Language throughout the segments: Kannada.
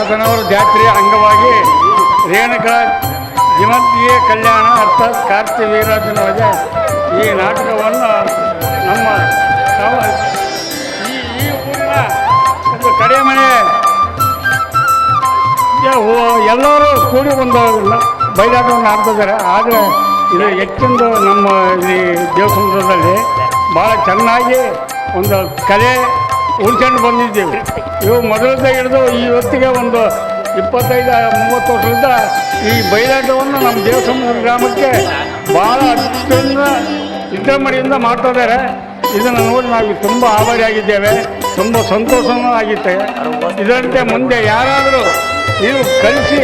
ತಾತನವರ ಜಾತ್ರೆಯ ಅಂಗವಾಗಿ ರೇಣುಕಾ ಜಿಮಂತಿಯ ಕಲ್ಯಾಣ ಅರ್ಥಾತ್ ಕಾರ್ತಿಕ ವೀರರಾಜನ ಈ ನಾಟಕವನ್ನು ನಮ್ಮ ಈ ಊರಿನ ಒಂದು ಕಡೆ ಮನೆ ಎಲ್ಲರೂ ಕೂಡಿ ಒಂದು ಬಯಲಾಟವನ್ನು ಆಡ್ತಿದ್ದಾರೆ. ಆದರೆ ಇದು ಹೆಚ್ಚಿಂದು ನಮ್ಮ ಈ ದೇವಸಮುದ್ರದಲ್ಲಿ ಭಾಳ ಚೆನ್ನಾಗಿ ಒಂದು ಕಲೆ ಉಳ್ಕೊಂಡು ಬಂದಿದ್ದೀವಿ. ಇವು ಮೊದಲಿಂದ ಹಿಡಿದು ಈ ಹೊತ್ತಿಗೆ ಒಂದು 25-30 ವರ್ಷದಿಂದ ಈ ಬಯಲಾಟವನ್ನು ನಮ್ಮ ದೇವಸಮುದ್ರ ಗ್ರಾಮಕ್ಕೆ ಭಾಳ ಅತ್ಯಂತ ವಿಜೃಂಭಣೆಯಿಂದ ಮಾಡ್ತಾ ಇದ್ದಾರೆ. ಇದನ್ನು ನೋಡಿ ನಾವು ತುಂಬ ಆಭಾರಿಯಾಗಿದ್ದೇವೆ, ತುಂಬ ಸಂತೋಷವೂ ಆಗುತ್ತೆ. ಇದರಂತೆ ಮುಂದೆ ಯಾರಾದರೂ ನೀವು ಕಲಿಸಿ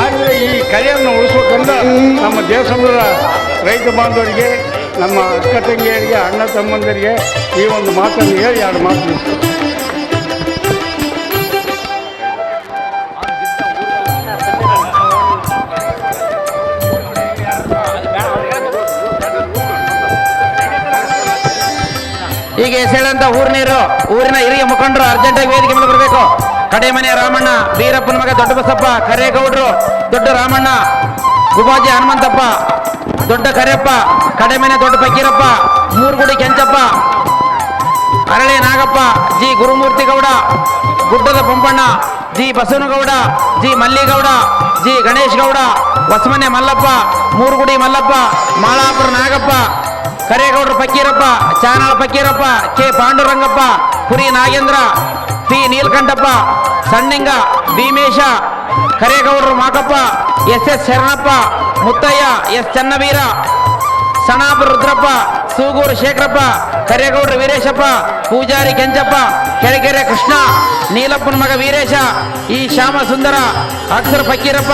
ಆದರೆ ಈ ಕಲೆಯನ್ನು ಉಳಿಸ್ಬೇಕಂದ ನಮ್ಮ ದೇವಸಮುದ್ರ ರೈತ ಬಾಂಧವರಿಗೆ, ನಮ್ಮ ಅಕ್ಕ ತಂಗಿಯರಿಗೆ, ಅಣ್ಣ ತಮ್ಮಂದರಿಗೆ ಈ ಒಂದು ಮಾತನ್ನು ಹೇಳಿ 2 ಮಾತು ಮುಗಿಸ್ತಾರೆ. ಈಗ ಎಸೆಳಂತ ಊರಿನ ಹಿರಿಯ ಮುಖಂಡರು ಅರ್ಜೆಂಟಾಗಿ ವೇದಿಕೆ ಮೇಲೆ ಬರಬೇಕು. ಕಡೆಮನೆ ರಾಮಣ್ಣ, ವೀರಪ್ಪನ ಮಗ ದೊಡ್ಡ ಬಸಪ್ಪ, ಕರೇಗೌಡರು, ದೊಡ್ಡ ರಾಮಣ್ಣ, ಗುಬಾಜಿ ಹನುಮಂತಪ್ಪ, ದೊಡ್ಡ ಕರೆಯಪ್ಪ, ಕಡೆಮನೆ ದೊಡ್ಡ ಫಕೀರಪ್ಪ, ಮೂರ್ಗುಡಿ ಕೆಂಚಪ್ಪ, ಅರಳೆ ನಾಗಪ್ಪ, ಜಿ ಗುರುಮೂರ್ತಿ ಗೌಡ, ಗುಡ್ಡದ Pampanna, G Basavanagowda, G Malligowda, G Ganesh Gowda, Hosamane Mallappa, Moorgudi Mallappa, Malapura Nagappa, ಕರೇಗೌಡರು ಫಕೀರಪ್ಪ, ಚಾನಾಳ ಫಕೀರಪ್ಪ, ಕೆ ಪಾಂಡುರಂಗಪ್ಪ, ಪುರಿ ನಾಗೇಂದ್ರ, ಪಿ ನೀಲಕಂಠಪ್ಪ, ಸಣ್ಣಿಂಗ ಭೀಮೇಶ, ಕರೇಗೌಡರು ಮಾಕಪ್ಪ, ಎಸ್ ಶರಣಪ್ಪ, ಮುತ್ತಯ್ಯ, ಎಸ್ ಚನ್ನವೀರ, ಸಣಾಪುರ ರುದ್ರಪ್ಪ, ಸೂಗೂರು ಶೇಖರಪ್ಪ, ಕರೇಗೌಡರು ವೀರೇಶಪ್ಪ, ಪೂಜಾರಿ ಕೆಂಚಪ್ಪ, ಕೆಳಗೆರೆ ಕೃಷ್ಣ, ನೀಲಪ್ಪನ ಮಗ ವೀರೇಶ, ಈ ಶ್ಯಾಮ ಸುಂದರ, ಅಕ್ಷರ ಫಕೀರಪ್ಪ,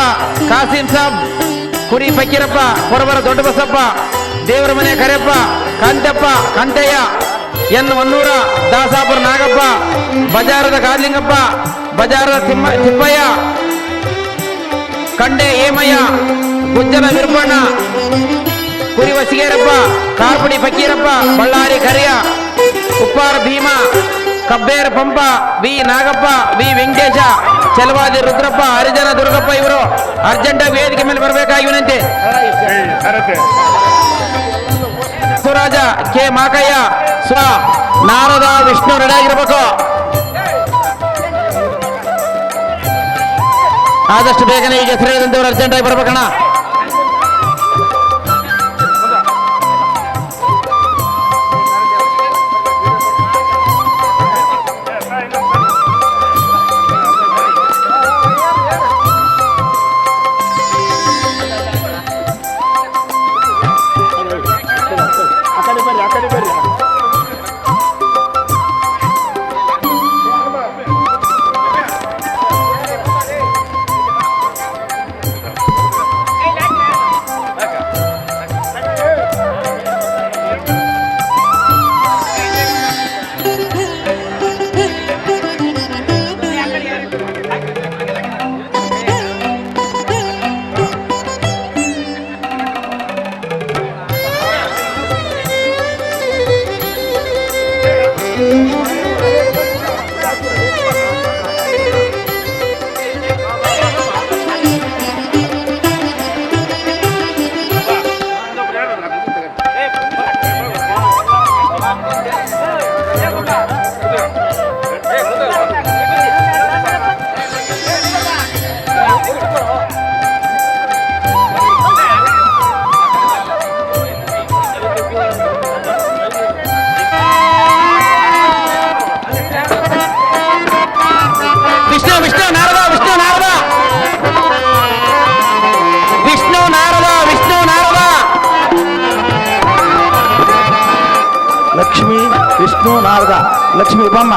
ಕಾಸಿಂ ಸಾಬ್, ಕುರಿ ಫಕೀರಪ್ಪ, ಕೊರಬರ ದೊಡ್ಡ ಬಸಪ್ಪ, ದೇವರ ಮನೆ ಕರೆಯಪ್ಪ, ಕಂಟಪ್ಪ, ಕಂಟಯ್ಯ, ಎನ್ ಹೊನ್ನೂರ, ದಾಸಾಪುರ ನಾಗಪ್ಪ, ಬಜಾರದ ಗಾದ್ಲಿಂಗಪ್ಪ, ಬಜಾರದ ತಿಪ್ಪಯ್ಯ, ಕಂಡೆ ಹೇಮಯ್ಯ, ಗುಜ್ಜನ ವಿರುಪಣ್ಣ, ಕುರಿ ವಸಿಗೇರಪ್ಪ, ಕಾರ್ಪುಡಿ ಫಕೀರಪ್ಪ, ಬಳ್ಳಾರಿ ಕರಿಯ, ಉಪ್ಪಾರ ಭೀಮ, ಕಬ್ಬೇರ ಪಂಪ, ವಿ ನಾಗಪ್ಪ, ವಿ ವೆಂಕಟೇಶ, ಚಲವಾದಿ ರುದ್ರಪ್ಪ, ಹರಿಜನ ದುರ್ಗಪ್ಪ ಇವರು ಅರ್ಜೆಂಟಾಗಿ ವೇದಿಕೆ ಮೇಲೆ ಬರಬೇಕಾಗಿ ವಿನಂತಿ. ಸುರಾಜ, ಕೆ ಮಾಕಯ್ಯ, ನಾರದ, ವಿಷ್ಣು ರೆಡಿ ಆಗಿರ್ಬೇಕು. ಆದಷ್ಟು ಬೇಗನೆ ಈಗ ಹೆಸರು ಹೇಳಿದಂತವ್ರು ಅರ್ಜೆಂಟಾಗಿ ಬರ್ಬೇಕಣ್ಣ. ವಿಷ್ಣು ನಾರದ ಲಕ್ಷ್ಮೀ ಬಮ್ಮ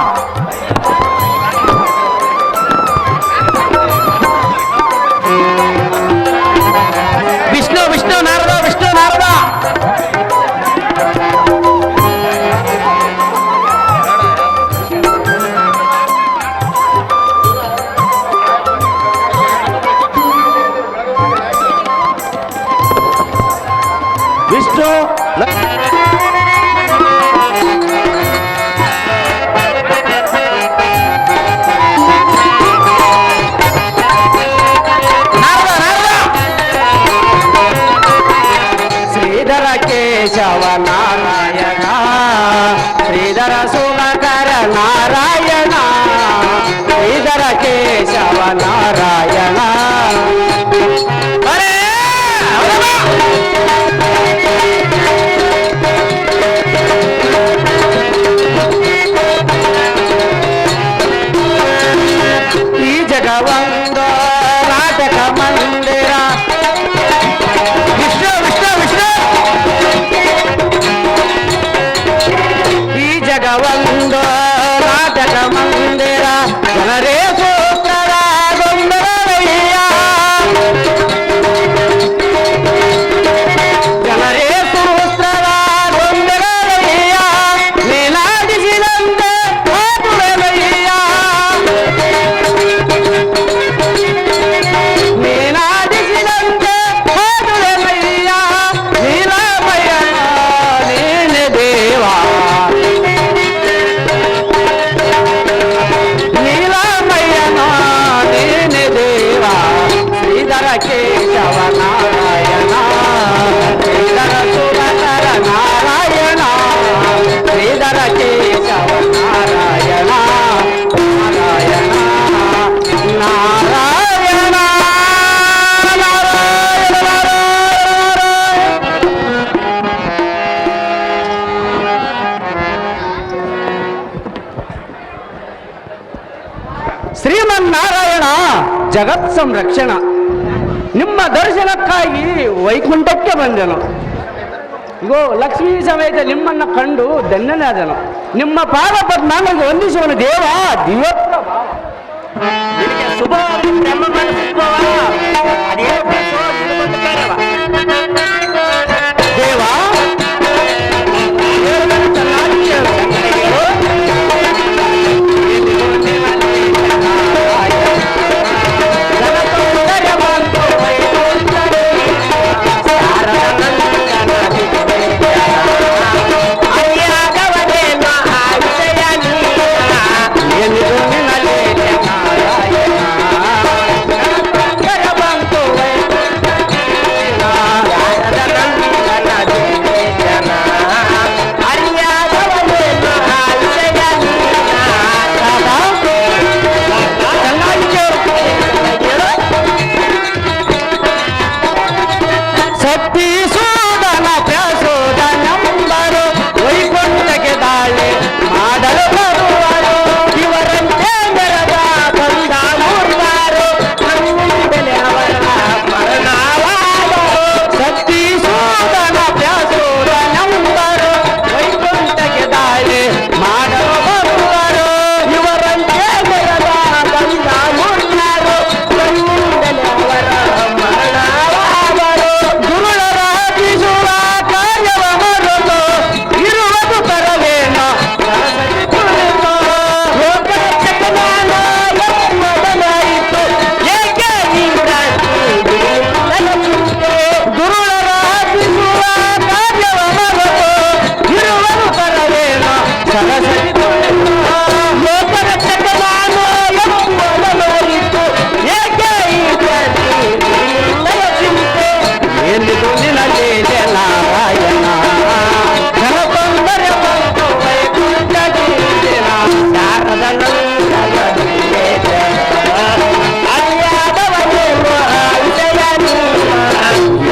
ವಿಷ್ಣು ವಿಷ್ಣು ನಾರದ ವಿಷ್ಣು ನಾರದ ವಿಷ್ಣು ಕೇಶವ ನಾರಾಯಣ ಶ್ರೀಧರ ಸುಮಕರ ನಾರಾಯಣ ಶ್ರೀಧರ ಕೇಶವ ನಾರಾಯಣ ಅರೇ, ಹೌದಮ್ಮ? ಈ ಜಗವಂದು ನಾಟಕ ಮಂದಿರ ವಿಷ್ಣು ವಿಷ್ಣು ವಿಷ್ಣು ಈ ಜಗವಂದು ನಾಟಕ ಮಂದಿರ ಜನರೇ ಸೂತ್ರ ಗೊಂದಲಯ್ಯ ಜನರೇ ಸೂತ್ರ ಗೊಂದಲಯ್ಯ ನೀನಾಡಿಸಿದಂತೆ ಆಗುವೆಲಯ್ಯ ನೀನಾಡಿಸಿದಂತೆ ಆಗುವೆಲಯ್ಯ ನೀಲಮಯ ನೀನೆ ದೇವ ನೀಲಮಯ್ಯನ ನೀನೆ ದೇವ ಶ್ರೀಧರ ಕೇಶವ ನಾರಾಯಣ ಶ್ರೀಧರ ಸುಮಕರ ನಾರಾಯಣ ಶ್ರೀಧರ ಕೇಶವ ನಾರಾಯಣ ನಾರಾಯಣ ನಾರಾಯಣ ನಾರಾಯಣ ಶ್ರೀಮನ್ನಾರಾಯಣ ಜಗತ್ ಸಂರಕ್ಷಣ ನಿಮ್ಮ ದರ್ಶನಕ್ಕಾಗಿ ವೈಕುಂಠಕ್ಕೆ ಬಂದೆನು ಗೋ ಲಕ್ಷ್ಮೀ ಸಮೇತ ನಿಮ್ಮನ್ನ ಕಂಡು ಧನ್ಯನಾದನು ನಿಮ್ಮ ಪಾದ ಪದ್ಮಾಂಗಕ್ಕೆ ವಂದಿಸುವನು ದೇವ ದಿವ್ಯತ್ರ ಭಾವ ನಿನಗೆ ಶುಭವಾದ ಬ್ರಹ್ಮನ ಶುಭವ ಅದೇನು ಪ್ರಸವ ನಿನಗೊಂದು ಕಾರ್ಯವ ದೇವ ಚೆನ್ನಾಗಿ ಕೇಳು. ಸತ್ತೀಸೂದನ ಪ್ರಸೋದನಂಬರು ವೈಕುಂಠಕ್ಕೆ ದಾಳಿ ಮಾಡಲು ಬರುವರು ಇವರಂತೆ ಮೆರೆದ ಬಂದ ಮೂರ್ವಾರು ನಮ್ಮಿಂದಲೇ ಅವರ ಮರಣವಾದರು ಸತ್ತೀಸೂದನ ಪ್ರಸೋದನಂಬರು ವೈಕುಂಠಕ್ಕೆ ದಾಳಿ ಮಾಡಲು ಬರುವರು ಇವರಂತೆ ಮೆರೆದ ಬಂದ ಮೂರ್ವಾರು ನಮ್ಮಿಂದಲೇ ಅವರ ಮರಣವಾದರು ಗುರುಳರಾಗಿಸುವ ಕಾರ್ಯವ ಮರೆತು ಇರುವುದು ತರವೇನೋ ಮೊದಲಾಯಿತು ಏಕೆ ಗುರುಳರಾಗಿಸುವ ಕಾರ್ಯವ ಮರೆತು ಇರುವುದು ತರವೇನೋ ಸರಸರಿ ಲೋಕದ ಚಕನಾನು ಮೊದಲಾಯಿತು ಏಕೆ ಚಿಂತೆ ಎಲ್ಲಿದು ನಿನಗೆ ನಾರಾಯಣ ಜನಕೊಂದರೆ ಬಂತು ವೈಕುಂಠಗಿರಿನ ಶಾರದ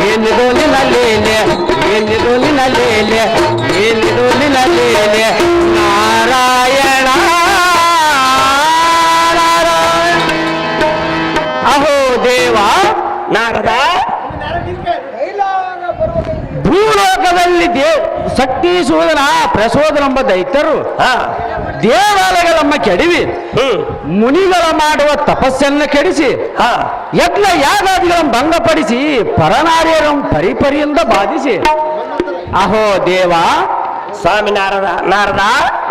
ಏನಿದು ನಿನಲೇಲೆ ಏನಿದು ನಿನಲೇಲೆ ಏನಿದು ನಿನಲೇಲೆ ನಾರಾಯಣ ನಾರಾಯಣ ಅಹೋ ದೇವ ನಾರದ ಭೂಲೋಕದಲ್ಲಿ ಶಕ್ತಿಸೂದನ ಪ್ರಸೋದನೆಂಬ ದೈತ್ಯರು ದೇವಾಲಯಗಳಮ್ಮ ಕೆಡವಿ ಮುನಿಗಳ ಮಾಡುವ ತಪಸ್ಸನ್ನು ಕೆಡಿಸಿ ಯಜ್ಞ ಯಾಗಾದಿಗಳನ್ನು ಭಂಗಪಡಿಸಿ ಪರನಾರ್ಯರನ್ನು ಪರಿಪರಿಯಿಂದ ಬಾಧಿಸಿ ಅಹೋ ದೇವ ಸ್ವಾಮಿ ನಾರದ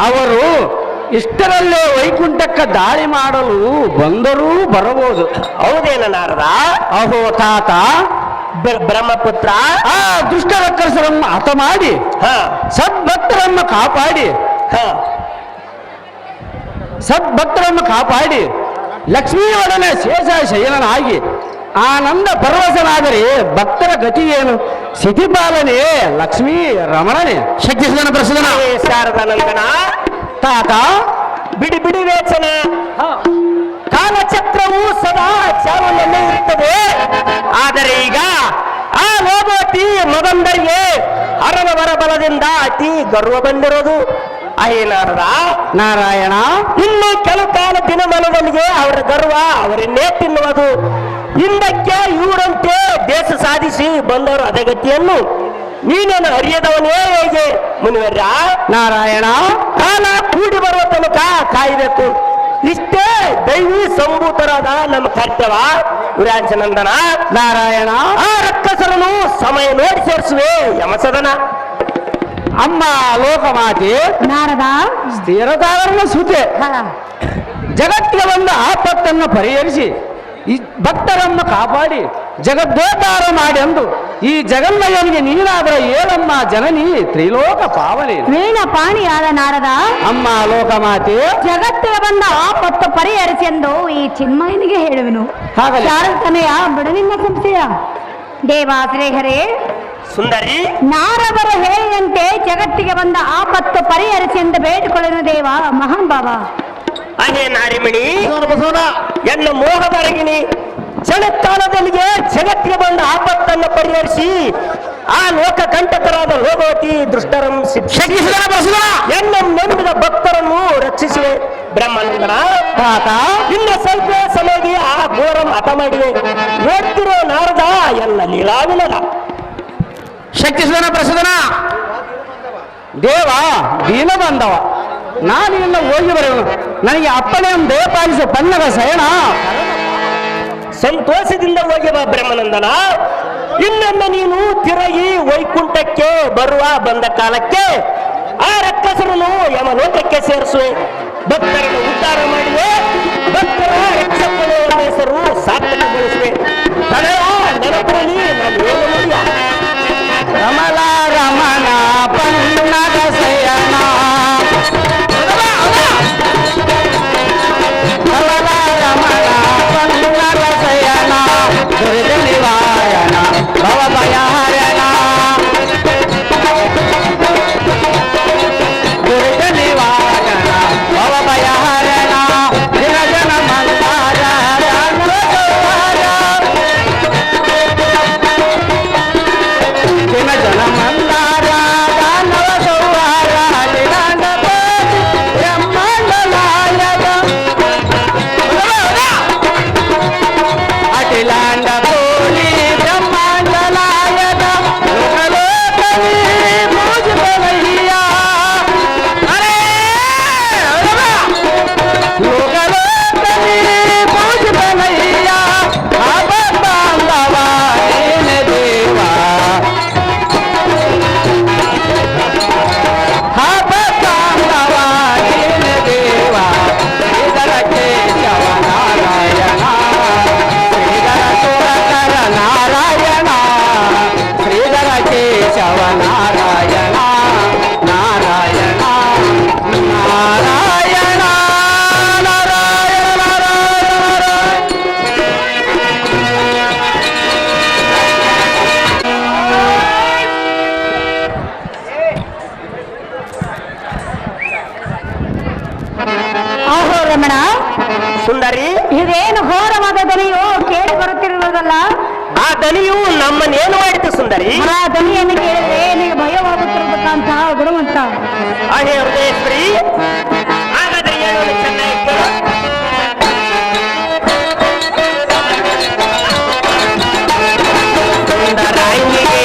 ಅವರು ಇಷ್ಟರಲ್ಲೇ ವೈಕುಂಠಕ್ಕೆ ದಾಳಿ ಮಾಡಲು ಬಂದರೂ ಬರಬಹುದು ಹೌದೇನ ನಾರದ ಅಹೋ ತಾತ ಬ್ರಹ್ಮಪುತ್ರ ಆ ದುಷ್ಟರಕ್ಕಸರನ್ನು ಹತ ಮಾಡಿ ಸದ್ಭಕ್ತರನ್ನು ಕಾಪಾಡಿ ಸದ್ಭಕ್ತರನ್ನು ಕಾಪಾಡಿ ಲಕ್ಷ್ಮಿಯೊಡನೆ ಶೇಷ ಶಯನನಾಗಿ ಆನಂದ ಪರವಶನಾದರೆ ಭಕ್ತರ ಗತಿ ಏನು? ಸ್ಥಿತಿಪಾಲನೆ ಲಕ್ಷ್ಮೀ ರಮಣನೆ. ಶಕ್ತಿ ಸುಧನ ಪ್ರಸುಧನ ಶಾರದಾನಂದನ ತಾತ ಬಿಡಿ ಬಿಡಿ ವೇಚನ ಕಾಲಚಕ್ರವು ಸದಾ ಚಾವನಲ್ಲೇ ಇರುತ್ತದೆ. ಆದರೆ ಈಗ ಆ ಲೋಗೋಟಿ ಮಗಂದರಿಗೆ ಅರನವರ ಬಲದಿಂದ ಅತಿ ಗರ್ವ ಬಂದಿರೋದು. ಅಯ್ಯನಾರದ ನಾರಾಯಣ ಇನ್ನು ಕೆಲವು ಕಾಲ ದಿನಮಾನಗಳಿಗೆ ಅವರ ಗರ್ವ ಅವರನ್ನೇ ತಿನ್ನುವುದು. ಹಿಂದಕ್ಕೆ ಇವರಂತೆ ದೇಶ ಸಾಧಿಸಿ ಬಂದವರು ಅಧಗತಿಯನ್ನು ನೀನೇನು ಅರಿಯದವನೇ ಹೇಗೆ ಮುನಿವರ್ಯ? ನಾರಾಯಣ ಕಾಲ ಕೂಡಿ ಬರುವ ತನಕ ಕಾಯಬೇಕು. ಇಷ್ಟೇ ದೈವಿ ಸಂಭೂತರಾದ ನಮ್ಮ ಕರ್ತವ್ಯ. ವಿರಾಜನಂದನ ನಾರಾಯಣ ಆ ರಕ್ಕಸರನ್ನು ಸಮಯ ನೋಡಿ ಸೇರಿಸುವೆ ಯಮಸದನ. ಅಮ್ಮ ಲೋಕಮಾತೆ ನಾರದ ಸ್ಥಿರತಾರನ ಸುತೆ ಜಗತ್ತಿಗೆ ಬಂದ ಆಪತ್ತನ್ನು ಪರಿಹರಿಸಿ ಈ ಭಕ್ತರನ್ನು ಕಾಪಾಡಿ ಜಗದ್ದೋದ್ಧಾರ ಮಾಡಿ ಅಂದು ಈ ಜಗನ್ಮಯನಿಗೆ ನೀನಾದರ ಏಳಮ್ಮ ಜನನಿ ತ್ರಿಲೋಕ ಪಾವನೆ. ವೀಣ ಪಾಣಿಯಾದ ನಾರದ ಅಮ್ಮ ಲೋಕಮಾತೆ ಜಗತ್ತಿಗೆ ಬಂದ ಆಪತ್ತು ಪರಿಹರಿಸೆಂದು ಈ ಚಿನ್ಮಯನಿಗೆ ಹೇಳುವೆನು. ಹಾಗಲೇ. ಶಾರದನೆಯ ಬಿಡನಿನ್ನ ಸಂಶಯ. ದೇವಾಶ್ರೇಹರೇ, ಸುಂದರಿ ನಾರದರ ಹೇಳಿದಂತೆ ಜಗತ್ತಿಗೆ ಬಂದ ಆಪತ್ತು ಪರಿಹರಿಸೆಂದು ಬೇಡಿಕೊಳ್ಳುವ ದೇವ ಮಹಾನ್ ಬಾಬಾ. ಅದೇ ನಾರಿಮಣಿ ಎನ್ನ ಮೋಹದರಗಿನಿ ಜಗತ್ತಾನದಲ್ಲಿಗೆ ಜಗತ್ತಿಗೆ ಬಂದ ಆಪತ್ತನ್ನು ಪರಿಹರಿಸಿ ಆ ಲೋಕ ಕಂಟಕರಾದ ಲೋಗೋತಿ ದುಷ್ಟರಂ ಶಕ್ತಿ ಸುಧನ ಪ್ರಸುಧನ ಎನ್ನ ನಂಬಿದ ಭಕ್ತರನ್ನು ರಕ್ಷಿಸುವೆ ಬ್ರಹ್ಮಾನಂದನ. ತಾತ ಇನ್ನು ಸ್ವಲ್ಪ ಸಮಯಕ್ಕೆ ಆ ಘೋರಂ ಹತ ಮಾಡಿವೆ. ನೋಡ್ತಿರೋ ನಾರದ ಎಲ್ಲ ಲೀಲಾವಿಲದ. ಶಕ್ತಿ ಸುಧನ ಪ್ರಸುಧನ ದೇವ ದೀನ ಬಂದವ ನಾನು ಎಲ್ಲ ಹೋಗಿ ಬರೆಯುವನು. ನನಗೆ ಅಪ್ಪಣೆಯನ್ನು ದಯಪಾಲಿಸ ಪನ್ನಗ ಶಯನ. ಸಂತೋಷದಿಂದ ಹೋಗಿ ಬಾ ಬ್ರಹ್ಮಾನಂದನ. ಇನ್ನೊಮ್ಮೆ ನೀನು ತಿರುಗಿ ವೈಕುಂಠಕ್ಕೆ ಬಂದ ಕಾಲಕ್ಕೆ ಆ ರಕ್ಕಸರನ್ನು ಯಮಲೋಕಕ್ಕೆ ಸೇರಿಸುವೆ. ಭಕ್ತರನ್ನು ಉದ್ಧಾರ ಮಾಡುವೆ. ಭಕ್ತರ ರಕ್ಷಕನ ಹೆಸರು ಸಾರ್ಥಕಗೊಳಿಸುವೆ. ತಡೆಯ ನೆನಪಲ್ಲಿ ನಾನು ಏನು ನೋಡಿಯ ರಮಲ ರಮಣ ಪನ್ನಗ ಶಯನ ರಮಲ ರಮಣ ಪನ್ನಗ ಶಯನ ದುರಿತ ನಿವಾರಣ ಭವ ಭಯಹರಣ ದುರಿತ ನಿವಾರಣ ಭವ ಭಯಹರಣ ದಿನ ಜನ ಮಂದಾರ ದಿನ ಜನ ಮಂದಾರ ದಾನವ ಸೌಹಾರ ನಿರಾಂಡ ಬ್ರಹ್ಮಾಂಡಲಾಯದ ಅಖಿಲಾಂಡ ಕೋಟಿ ಬ್ರಹ್ಮಾಂಡಲಾಯದ ಲೋಕಲೋಕನಿ ಭೋಜಪನಯ್ಯ ಅರೇ ಲೋಕಲೋಕನಿ ಭೋಜಪನಯ್ಯ ಬಾಂಧವ ಏನ ದೇವ ಬಾಂಧವ ಏನ ದೇವ ಶ್ರೀಧರ ಕೇಶವ ನಾರಾಯಣ ಶ್ರೀಧರ ಸುರಕರ ನಾರಾಯಣ ಶ್ರೀಧರ ಕೇಶವ ನಾರಾಯಣ ನಾರಾಯಣ ನಾರಾಯಣ ನಾರಾಯಣ ನಾರಾಯಣ. ಆಹೋ ರಮಣ, ಸುಂದರಿ. ಇದೇನು ಘೋರವಾದ ದನಿಯೋ ಕೇಳಿ ಬರುತ್ತಿರುವುದಲ್ಲ. ಆ ದನಿಯು ನಮ್ಮನ್ನೇನು ಮಾಡಿತು ಸುಂದರಿ? ಆ ದನಿಯನ್ನು ಕೇಳಿದ್ರೆ ನಿನಗೆ ಭಯವಾಗುತ್ತಿರಬೇಕಂತ ಗುಣವಂತ. ಹಾಗೆ ಹೃದಯೇಶ್ವರಿ, ಹಾಗಾದ್ರೆ ಹೇಳೋದು ಚೆನ್ನಾಗಿ ಕೇಳು. ಸುಂದರಾಂಗಿಗೆ,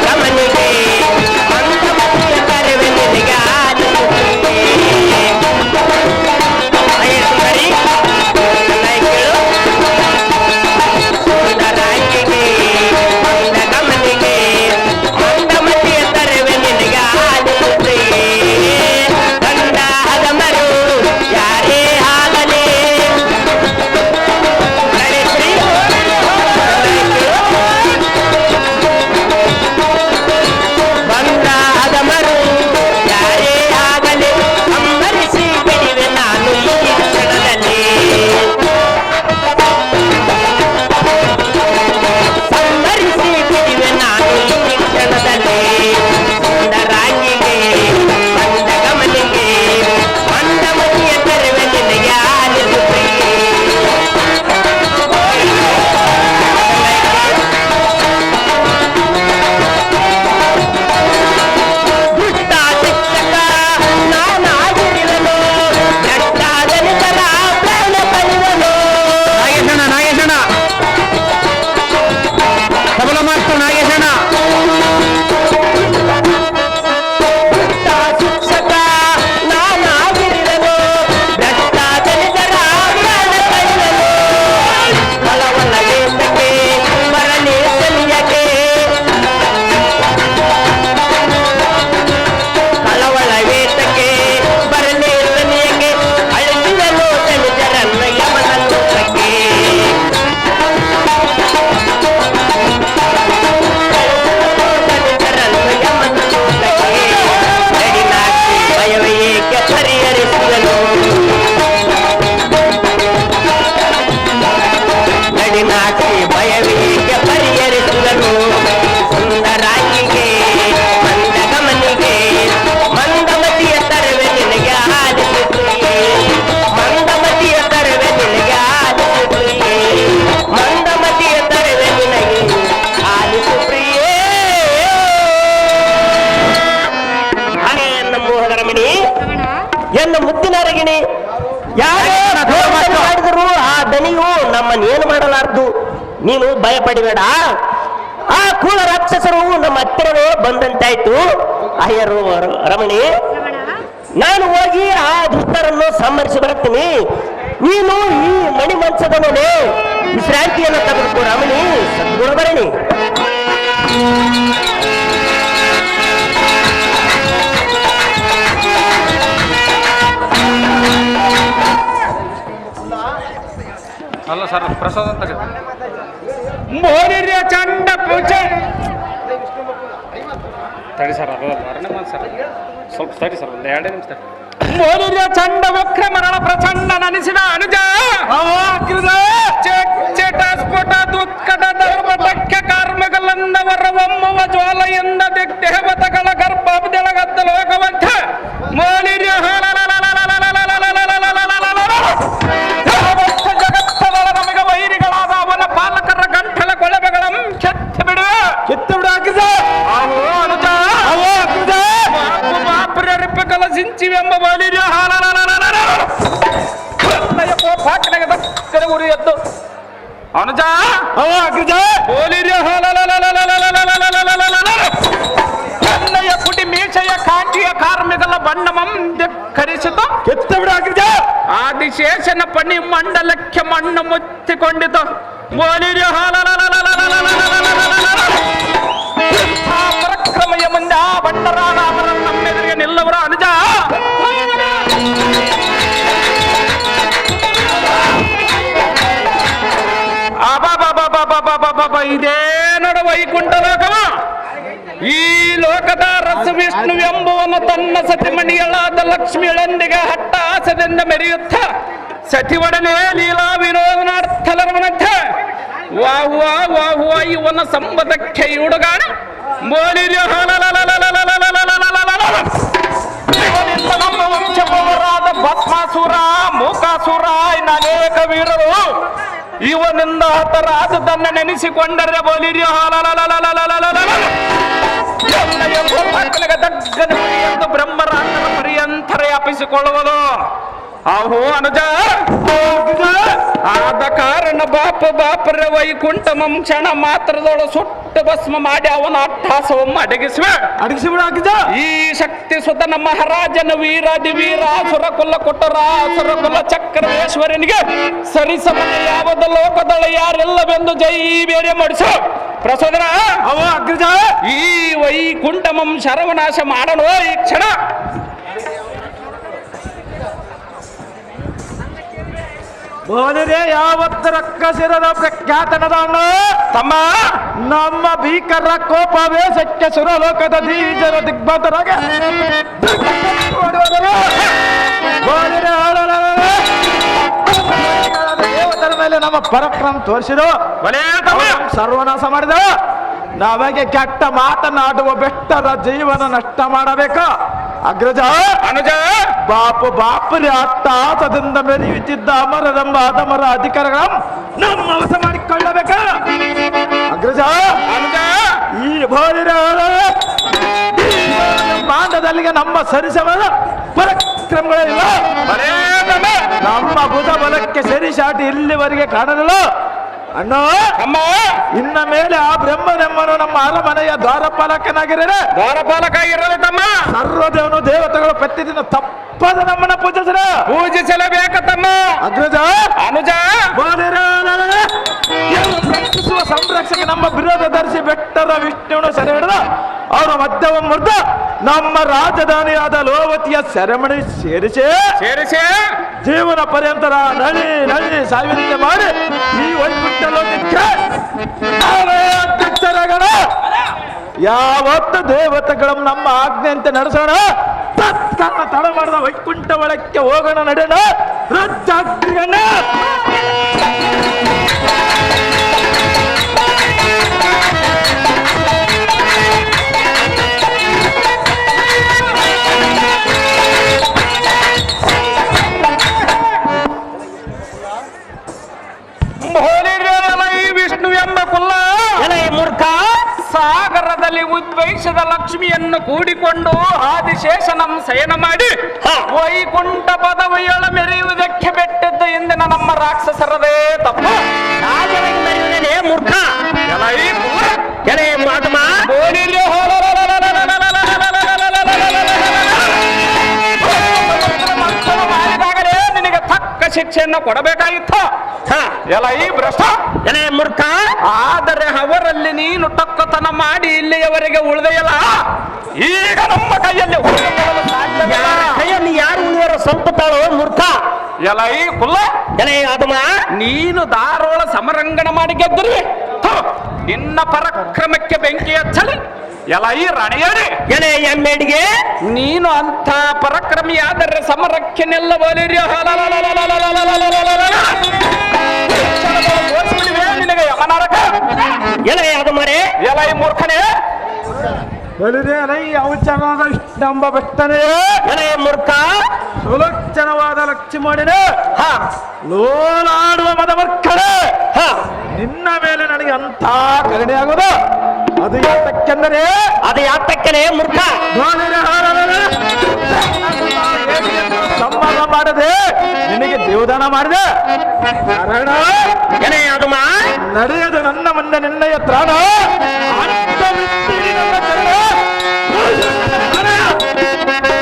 ಗಮನಿಗೆ, ಮಂದಮತಿಯ ಕರೆವೆ ನಿನಗೆ ಆಲಿಸುತ್ತಿದೆ. ಹಾಗೆ ಸುಂದರಿ, ಚೆನ್ನಾಗಿ ಕೇಳು. ಸುಂದರಾಂಗಿಗೆ, ಗಮನಿಗೆ, ಮಂದಮತಿಯ ಕರೆವೆ ನಿನಗೆ ಆಲಿಸುತ್ತಿದೆ. ಗಂಡ ಹದಮರು ಎನ್ನ ಮುದ್ದಿನ ಅರಗಿಣಿ ಯಾರೇ ಮಾಡಿದ್ರು ಆ ದನಿಯು ನಮ್ಮನ್ನೇನು ಮಾಡಲಾರ್ದು. ನೀನು ಭಯ ಪಡಿಬೇಡ. ಆ ಕೂಳ ರಾಕ್ಷಸರು ನಮ್ಮ ಹತ್ತಿರವೇ ಬಂದಂತಾಯ್ತು. ಅಯ್ಯರು ರಮಣಿ, ನಾನು ಹೋಗಿ ಆ ದುಷ್ಟರನ್ನು ಸಂಹರಿಸಿ ಬರ್ತೀನಿ. ನೀನು ಈ ಮಣಿ ಮಂಚದ ಮೇಲೆ ವಿಶ್ರಾಂತಿಯನ್ನು ತೆಗೆದುಕೋ ರಮಣಿ, ಸದ್ಗುಣ ಭರಣಿ. ಅಲ್ಲ ಸರ್, ಪ್ರಸಾದ ಅಂತ ಮೋರಿಯ ಚಂಡ ಪೂಜೆ ತಡಿ ಸರ್, ಅದು ಸರ್ ಸ್ವಲ್ಪ ತಡಿ ಸರ್, ಒಂದು 2 ನಿಮಿಷ ತಡಿ. ಮೋರಿಯ ಚಂಡ ವಕ್ರ ಮರಣ ಪ್ರಚಂಡ ನನಿಸಿದ ಅನುಜ ಚೇಟ ಸ್ಫೋಟ ದುತ್ಕಟ ಧರ್ಮಟಕ್ಕೆ ಕಾರ್ಮಗಳನ್ನವರ ಒಮ್ಮವ ಜ್ವಾಲ ಎಂದ ದೇವತಗಳ ಗರ್ಭಾಬ್ದೆಳಗದ್ದ ಲೋಕವಂತ ಮೋಲಿರ್ಯ ಜಗತ್ತದಳ ನಮಗೆ ವೈರಿಗಳಾದ ಅವನ ಪಾಲಕರ ಗಂಟಲ ಕೊಳಬೆಗಳ ಕೆತ್ತು ಬಿಡುವ ಅನುಜ ಬಾಪುರರಿಪ್ಪಗಳ ಸಿಂಚಿವೆಂಬ ಬಲಿರ್ಯ ಉರಿ ಎದ್ದು ಅನುಜ ಬೋಲಿರ್ಯ ಕನ್ನಯ್ಯ ಪುಟಿ ಮೀಸೆಯ ಕಾಂಟಿಯ ಕಾರ್ಮಿಕಲ ಬಣ್ಣಮಂ ಧಿಕ್ಕರಿಸಿತು. ಆದಿಶೇಷನ ಪಣಿ ಮಂಡಲಕ್ಕೆ ಮಣ್ಣು ಮುಚ್ಚಿಕೊಂಡಿತು. ಬೋಲಿರ್ಯ ಪರಕ್ರಮೆಯ ಮುಂದೆ ಆ ಬಂಡರಾದ ಅವರ ನಮ್ಮೆದುರಿಗೆ ನಿಲ್ಲವರ ಅನುಜ ಇದೇ ನೋಡ ವೈಕುಂಠ ಲೋಕವ. ಈ ಲೋಕದ ರಸ ವಿಷ್ಣು ಎಂಬುವನು ತನ್ನ ಸತಿಮಣಿಗಳಾದ ಲಕ್ಷ್ಮಿಗಳೊಂದಿಗೆ ಹಟ್ಟಾಸದಿಂದ ಮೆರೆಯುತ್ತ ಸತಿವಡನೆ ಲೀಲಾ ವಿನೋದನಾರ್ಥಲರವನಂಥ ವಾಹುವ ವಾಹುವ ಇವನ ಸಂಬಂಧಕ್ಕೆ ಹುಡುಗಾಣ ಬೋಲಿರ್ಯ ಇವನಿಂದ ನಮ್ಮ ವಂಶಪವರಾದ ಭಸ್ಮಾಸುರ ಮೂಕಾಸುರ ಇನ್ನು ಅನೇಕ ವೀರರು ಇವನಿಂದ ಹತರಾದದನ್ನ ನೆನೆಸಿಕೊಂಡರೆ ಬೋಲಿರ್ಯ ಎಂದು ಬ್ರಹ್ಮರಾಜನ ಪರ್ಯಂತರ ವ್ಯಾಪಿಸಿಕೊಳ್ಳುವುದು. ಅಹೋ ಅನುಜ, ಆದ ಕಾರಣ ಬಾಪರ ವೈಕುಂಠ ಕ್ಷಣ ಮಾತ್ರದೊಳ ಸುಟ್ಟು ಭಸ್ಮ ಮಾಡಿ ಅವನ ಅಟ್ಟಹಾಸವನ್ನು ಅಡಗಿಸಿಬಿಡ. ಈ ಶಕ್ತಿ ಸುತನ ಮಹಾರಾಜನ ವೀರಾದಿ ವೀರ ಸುರಕುಲ ಕೊಟ್ಟರ ಸುರಕುಲ ಚಕ್ರವೇಶ್ವರನಿಗೆ ಸರಿಸಮನೆ ಯಾವದ ಲೋಕದಳ ಯಾರೆಲ್ಲವೆಂದು ಜೈ ಬೇರೆ ಮಾಡಿಸು ಪ್ರಸೋದರ. ಈ ವೈಕುಂಠಮಂ ಶರವನಾಶ ಮಾಡಲು ಈ ಕ್ಷಣ. ಬೋಲಿರೆ ಯಾವತ್ತರ ಕಸಿರದ ಪ್ರಖ್ಯಾತನದವನು ತಮ್ಮ ನಮ್ಮ ಭೀಕರ ಕೋಪವೇಶಕ್ಕೆ ಸುರಲೋಕದ ದೀಜರ ದಿಗ್ಬಂಧರಾಗ ದೇವತರ ಮೇಲೆ ನಮ್ಮ ಪರಾಕ್ರಮ ತೋರಿಸಿದ ಸರ್ವನಾಶ ಮಾಡಿದ. ನಮಗೆ ಕೆಟ್ಟ ಮಾತನಾಡುವ ಬೆಟ್ಟರ ಜೀವನ ನಷ್ಟ ಮಾಡಬೇಕು. ಅಗ್ರಜ ಅನುಜ, ಬಾಪುರಿ ಅಟ್ಟಾಸದಿಂದ ಮೆರೆಯುತ್ತಿದ್ದ ಅಮರರೆಂಬ ಅಧಮರ ಅಧಿಕಾರಗಳನ್ನು ನಮ್ಮ ವಶ ಮಾಡಿಕೊಳ್ಳಬೇಕು. ಅಗ್ರಜ ಅನುಜ, ಈ ಬಾಂಧದಲ್ಲಿಗೆ ನಮ್ಮ ಸರಿಸಮದ ಪರಾಕ್ರಮಗಳಿಲ್ಲ. ನಮ್ಮ ಬುಧ ಬಲಕ್ಕೆ ಸರಿಸಾಟಿ ಇಲ್ಲಿವರೆಗೆ ಕಾಣಲಿಲ್ಲ. ಅಣ್ಣ ಅಮ್ಮ, ಇನ್ನ ಮೇಲೆ ಆ ಬ್ರಹ್ಮನೆಮ್ಮನು ನಮ್ಮ ಅರಮನೆಯ ದ್ವಾರಪಾಲಕನಾಗಿರರೆ ತಮ್ಮ ಸರ್ವದೇವನು ದೇವತೆಗಳು ಪ್ರತಿದಿನ ತಪ್ಪದ ನಮ್ಮನ್ನ ಪೂಜಿಸಲೇಬೇಕ ತಮ್ಮ. ಅಗ್ರಜ ಅನುಜ, ರಕ್ಷಿಸುವ ಸಂರಕ್ಷಕ ನಮ್ಮ ವಿರೋಧ ಧರಿಸಿ ಬೆಟ್ಟದ ವಿಷ್ಣುವನ್ನು ಸೆರೆ ಹಿಡಿದ ಅವರ ಮಧ್ಯವ ಮುರಿದ ನಮ್ಮ ರಾಜಧಾನಿಯಾದ ಲೋವತಿಯ ಸೆರೆಮಣಿ ಸೇರಿಸಿ ಜೀವನ ಪರ್ಯಂತರ ನಳಿ ಸಾವಿರಂತೆ ಮಾಡಿ ಈ ವೈಕುಂಠ ಲೋಕಕ್ಕೆ ಯಾವತ್ತು ದೇವತೆಗಳನ್ನು ನಮ್ಮ ಆಜ್ಞೆಯಂತೆ ನಡೆಸೋಣ. ತತ್ಕಾಲ ತಡ ಮಾಡಿದ ವೈಕುಂಠ ಒಳಕ್ಕೆ ಹೋಗೋಣ. ನಡೆಯೋಣ ರಜ್ಜಾಗ್ತಿಗಣ್ಣ. ವಿಷ್ಣು ಎಂಬ ಕುಲ್ಲ ಮೂರ್ಖ ಸಾಗರದಲ್ಲಿ ಉದ್ವೈಷದ ಲಕ್ಷ ಲಕ್ಷ್ಮಿಯನ್ನು ಕೂಡಿಕೊಂಡು ಆದಿಶೇಷನಂ ಶಯನ ಮಾಡಿ ವೈಕುಂಠ ಪದವಿಯೊಳ ಮೆರೆಯುವುದಕ್ಕೆ ಬೆಟ್ಟದ್ದು ಎಂದಿನ ನಮ್ಮ ರಾಕ್ಷಸರದೇ ತಪ್ಪ. ಮೂರ್ಖ ಎಲೆ ಮಾತಮ್ಮ ಮಾಡಿದಾಗಲೇ ನಿನಗೆ ತಕ್ಕ ಶಿಕ್ಷೆಯನ್ನು ಕೊಡಬೇಕಾಗಿತ್ತು. ಎಲ್ಲ ಈ ಭ್ರಷ್ಟ ಎಲೆ ಮೂರ್ಖ. ಆದರೆ ಅವರಲ್ಲಿ ನೀನು ಟಕ್ಕತನ ಮಾಡಿ ಇಲ್ಲಿಯವರೆಗೆ ಉಳಿದೆಯಲ್ಲ, ಈಗ ನಮ್ಮ ಕೈಯಲ್ಲಿ ಕೈಯಲ್ಲಿ ಯಾರು ಉಳಿಯರು ಸ್ವಲ್ಪ ತಾಳು ಮೂರ್ಖ. ಎಲ್ಲ ಈ ಕುಲ್ಲ ಎಲೆ ಆದಮ ನೀನು ದಾರೋಳ ಸಮರಂಗಣ ಮಾಡಿ ಗೆದ್ದಿರುವೆ. ನಿನ್ನ ಪರಾಕ್ರಮಕ್ಕೆ ಬೆಂಕಿ ಹಚ್ಚಲಿ. ಎಲ್ಲ ಈ ರಣೆಯಡಿ ಎಲೆ ಎಮ್ಮೆಡಿಗೆ ನೀನು ಅಂತ ಪರಾಕ್ರಮಿಯಾದರೆ ಸಮರಕ್ಕೆ ನೆಲ್ಲ ಬೋಲಿರಿಯೋ ನಿನಗೆ ಯಮನರಕ. ಎಲೆ ಆದಮರೆ ಎಲ್ಲ ಈ ಮೂರ್ಖನೇ ನಂಬ ಬೆಟ್ಟನೇ ಎಲೆ ಮೂರ್ಖ. ಸುಲಕ್ಷಣವಾದ ಲಕ್ಷ್ಮಣನೇ ಲೋಲಾಡುವ ಮದ ಮಕ್ಕಳೇ, ನಿನ್ನ ಮೇಲೆ ನನಗೆ ಅಂತ ಕರುಣೆ ಆಗೋದು ಅದು ಯಾತಕ್ಕೆಂದರೆ ಅದು ಯಾತಕ್ಕನೆ ಮೂರ್ಖ. ಸಂವಾದ ಮಾಡದೆ ನಿನಗೆ ದೇವದಾನ ಮಾಡಿದೆ. ಎಲೆ ಆದಮ ನಡೆಯದು ನನ್ನ ಮುಂದೆ ನಿನ್ನಯ ತ್ರಾಣ.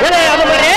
ಎಲೆ ಆದಮರೆ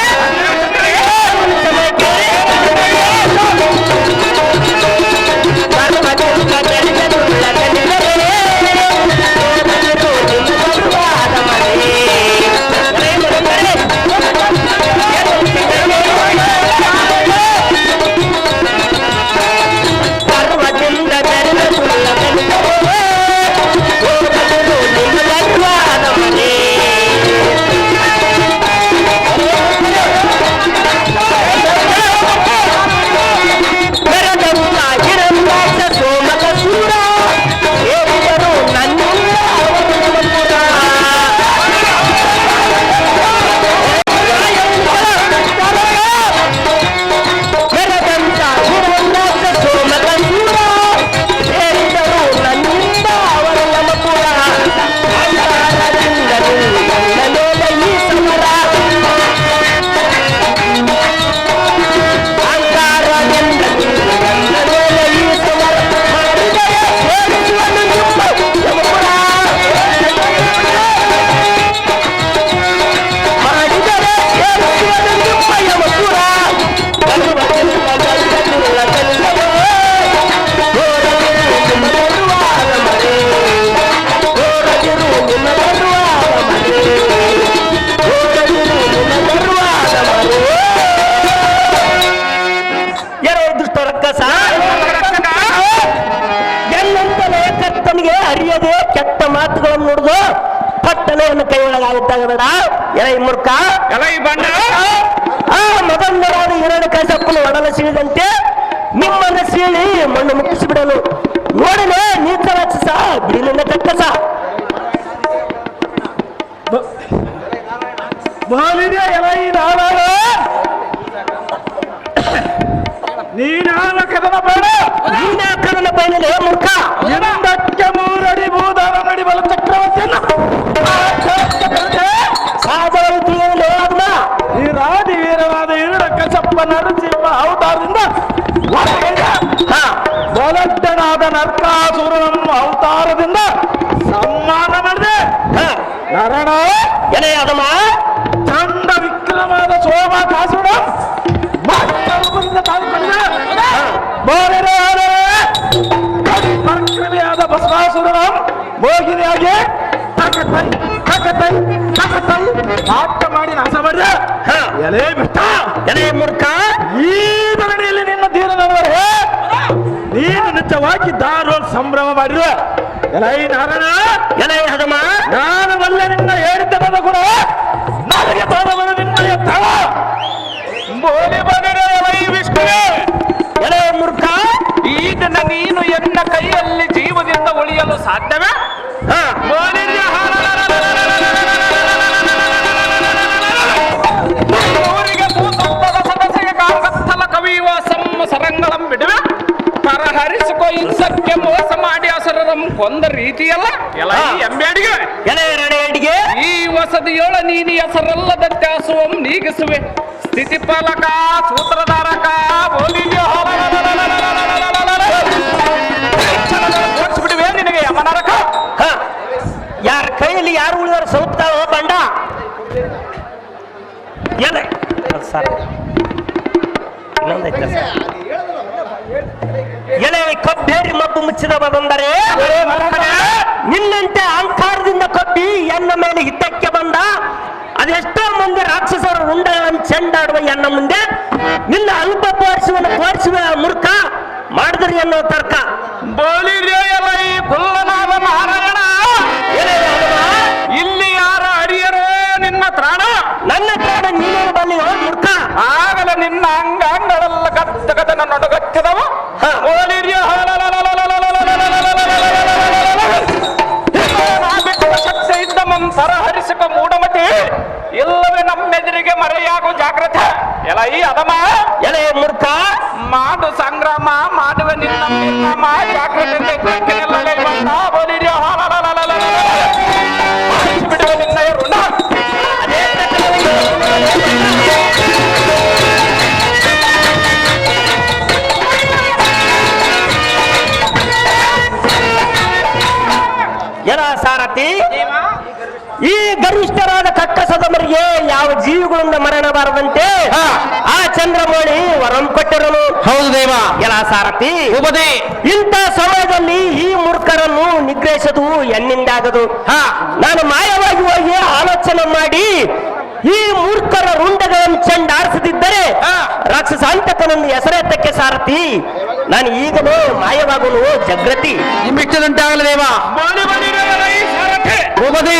ಅರಿಯದೆ ಕೆಟ್ಟ ಮಾತುಗಳನ್ನು ನುಡಿದು ಪಟ್ಟಣೆಯನ್ನು ಕೈ ಒಳಗಾಗುತ್ತಾಗ ಬೇಡ. ಎಲೆ ಮೂರ್ಖ. ಎಲ್ಲ ಈ ಬಂಡ ಮೊದಲನೇದಾದ 2 ಕಸಪ್ಪನ್ನು ಒಡಲ ಸೀಳಿದಂತೆ ನಿಮ್ಮನ್ನ ಸೀಳಿ ಮಣ್ಣು ಮುಕ್ಕಿಸಿಬಿಡಲು ನೋಡಿನ ನೀತ ರಾಕ್ಷಸ ಬಿಡಿಲಿನ ಕಕ್ಕಸ. ನೀನಾನ ಕದನ ಬೇಡ, ನೀನ ಕದನ ಬಯಲೇ ಮೂರ್ಖ. ಎಂದಕ್ಕೆ 3 ಅಡಿ ಭೂದಾರ ನಡಿಬಲ ಚಕ್ರವರ್ತಿಯನ್ನು ಸಾಧವರು ತಿಳಿಯಲು ಅದನ್ನ ಈ ರಾಜಿ ವೀರವಾದ 2 ಕಸಪ್ಪ ನರಸಿಂಹ ಅವತಾರದಿಂದ ಬಲಡ್ಡನಾದ ನರ್ಕಾಸುರನ ಅವತಾರದಿಂದ ಸಮ್ಮಾನ ಮಾಡಿದೆ. ನರಣ ಎಲೆ ಅದಮ್ಮ ಚಂದ ವಿಕ್ರಮದ ಸೋಮಕಾಸುರ ಪರಾಕ್ರಮಿಯಾದ ಬಸವಾಸುರನ ಮೋಹಿನಿಯಾಗಿ ನಾಟ್ಯ ಮಾಡಿ ನಾಶ ಮಾಡಿದ. ಎಲೆ ಬಿಟ್ಟ ಎಲೆ ಮೂರ್ಖ. ಈ ಧರಣಿಯಲ್ಲಿ ನಿನ್ನ ಧೀರ ನಡುವರೆ ನೀನು ನಿಜವಾಗಿ ದಾರೋಲ್ ಸಂಭ್ರಮ ಮಾಡಿದ. ಎಲೈ ನಾರಾಯಣ, ಎಲೆ ಹದಮ ನಾನು ಬಲ್ಲ ನಿನ್ನ ಹೇಳಿದ್ದದ ಕೂಡ ನನಗೆ ತೋರಬರು ನಿನ್ನ ತಳ ಬೋಲಿ ಬಗೆರೆ ಎಲೈ ವಿಷ್ಣುವೆ. ಎಲೆ ಮೂರ್ಖ. ಈಗಿನ ನೀನು ಎನ್ನ ಕೈಯಲ್ಲಿ ಜೀವದಿಂದ ಉಳಿಯಲು ಸಾಧ್ಯವೇ? ಊರಿಗೆ ಭೂತತ್ವದ ಸದಸ್ಯಗೆ ಕಾಗತ್ತಲ ಕವಿಯುವ ಸರಂಗളം ಬಿಡುವೆ. ಪರಹರಿಸಿಕೊ ಹಿಂಸಕ್ಕೆ ಮೋಸ ಮಾಡಿ ಅಸರರ ಕೊಂದ ರೀತಿಯಲ್ಲ ಎಲ್ಲ ಈ ಎಂಬೇಡಿಗೆ ಎಲೆ ರಣೆಯಡಿಗೆ ಈ ವಸದಿಯೊಳ ನೀನು ಹೆಸರಲ್ಲದ ತ್ಯಾಸುವಂ ನೀಗಿಸುವೆ ಸ್ಥಿತಿಪಾಲಕ ಸೂತ್ರಧಾರಕ ಬಿಡುವೆ ನಿನಗೆ ಯಮನರಕ. ಯಾರ ಕೈಯಲ್ಲಿ ಯಾರು ಉಳಿದಾರ ಸೌತಾವ ಬಂಡ ಎಲೆ ಸರ್ ಇನ್ನೊಂದೈತೆ ಸರ್. ಎಲೆ ಕಬ್ಬೇರಿ ಮಬ್ಬು ಮುಚ್ಚಿದ ಬಂದರೆ ನಿನ್ನಂತೆ ಅಹಂಕಾರದಿಂದ ಕಬ್ಬಿ ಎನ್ನ ಮೇಲೆ ಹಿತಕ್ಕೆ ಬಂದ ಅದೆಷ್ಟೋ ಮಂದಿ ರಾಕ್ಷಸರು ಉಂಡಗಳನ್ನು ಚೆಂಡಾಡುವ ಎನ್ನ ಮುಂದೆ ನಿನ್ನ ಅಲ್ಪ ತೋರಿಸುವ ಮೂರ್ಖ ಮಾಡಿದ್ರಿ ಅನ್ನೋ ತರ್ಕ ಬೋಲಿರೆಯಲ ಈ ಕುಲ್ಲನಾದ ನಾರಾಯಣ ಇಲ್ಲಿ ಯಾರ ಅರಿಯರೋ ನಿನ್ನ ತ್ರಾಣ ನನ್ನ ಪ್ರಾಣ ನೀನೇ ಬಲ್ಲಿ ಮೂರ್ಖ ಆಗಲ ನಿನ್ನ ಅಂಗಾಂಗಳೆಲ್ಲ ಗದ್ದಗದನ ನಡುಗತ್ತಿದವ ಬೋಲಿರಿಯ ಶಕ್ತಿ ಇದ್ದ ಮಂತರ ಹರಿಸಿಕ ಮೂಢಮತಿ ಇಲ್ಲವೇ ನಮ್ಮೆದುರಿಗೆ ಮರೆಯಾಗೋ ಜಾಗ್ರತೆ ಎಲ್ಲ ಈ ಅದಮ ಎಲೆ ಮೂರ್ಖ ಮಾಡು ಸಂಗ್ರಾಮ ಮಾಡುವೆ ನಿನ್ನ ನಿರ್ನಾಮ ಜಾಗ್ರತೆ ಬೋಲಿರಿಯ ಬಿಡುವ ನಿನ್ನ ಋಣ ಎಲ ಸಾರಥಿ ಈ ಗರಿಷ್ಠರಾದ ಕಕ್ಕಸದವರಿಗೆ ಯಾವ ಜೀವಿಗಳಿಂದ ಮರಣ ಬಾರದಂತೆ ಆ ಚಂದ್ರಮೌಳಿ ವರಂ ಕೊಟ್ಟರನು. ಹೌದು ದೇವ. ಎಲ ಸಾರಥಿ ಉಪದಿ ಇಂಥ ಸಮಯದಲ್ಲಿ ಈ ಮೂರ್ಖರನ್ನು ನಿಗ್ರಹಿಸದು ಎನ್ನಿಂದಾಗದು. ನಾನು ಮಾಯವಾಗಿ ಹೋಗಿ ಆಲೋಚನೆ ಮಾಡಿ ಈ ಮೂರ್ಖರ ರುಂಡಗಳನ್ನು ಚೆಂಡಾರಿಸದಿದ್ದರೆ ರಾಕ್ಷಸಾಂತಕನನ್ನು ಹೆಸರೆತ್ತಕ್ಕೆ ಸಾರಥಿ ನಾನು ಈಗಲೂ ಮಾಯವಾಗುನು ಜಾಗೃತಿ. ನಿಮ್ಮಿಷ್ಟದಂತಾಗಲಿ ದೇವ. ಉಪದಿ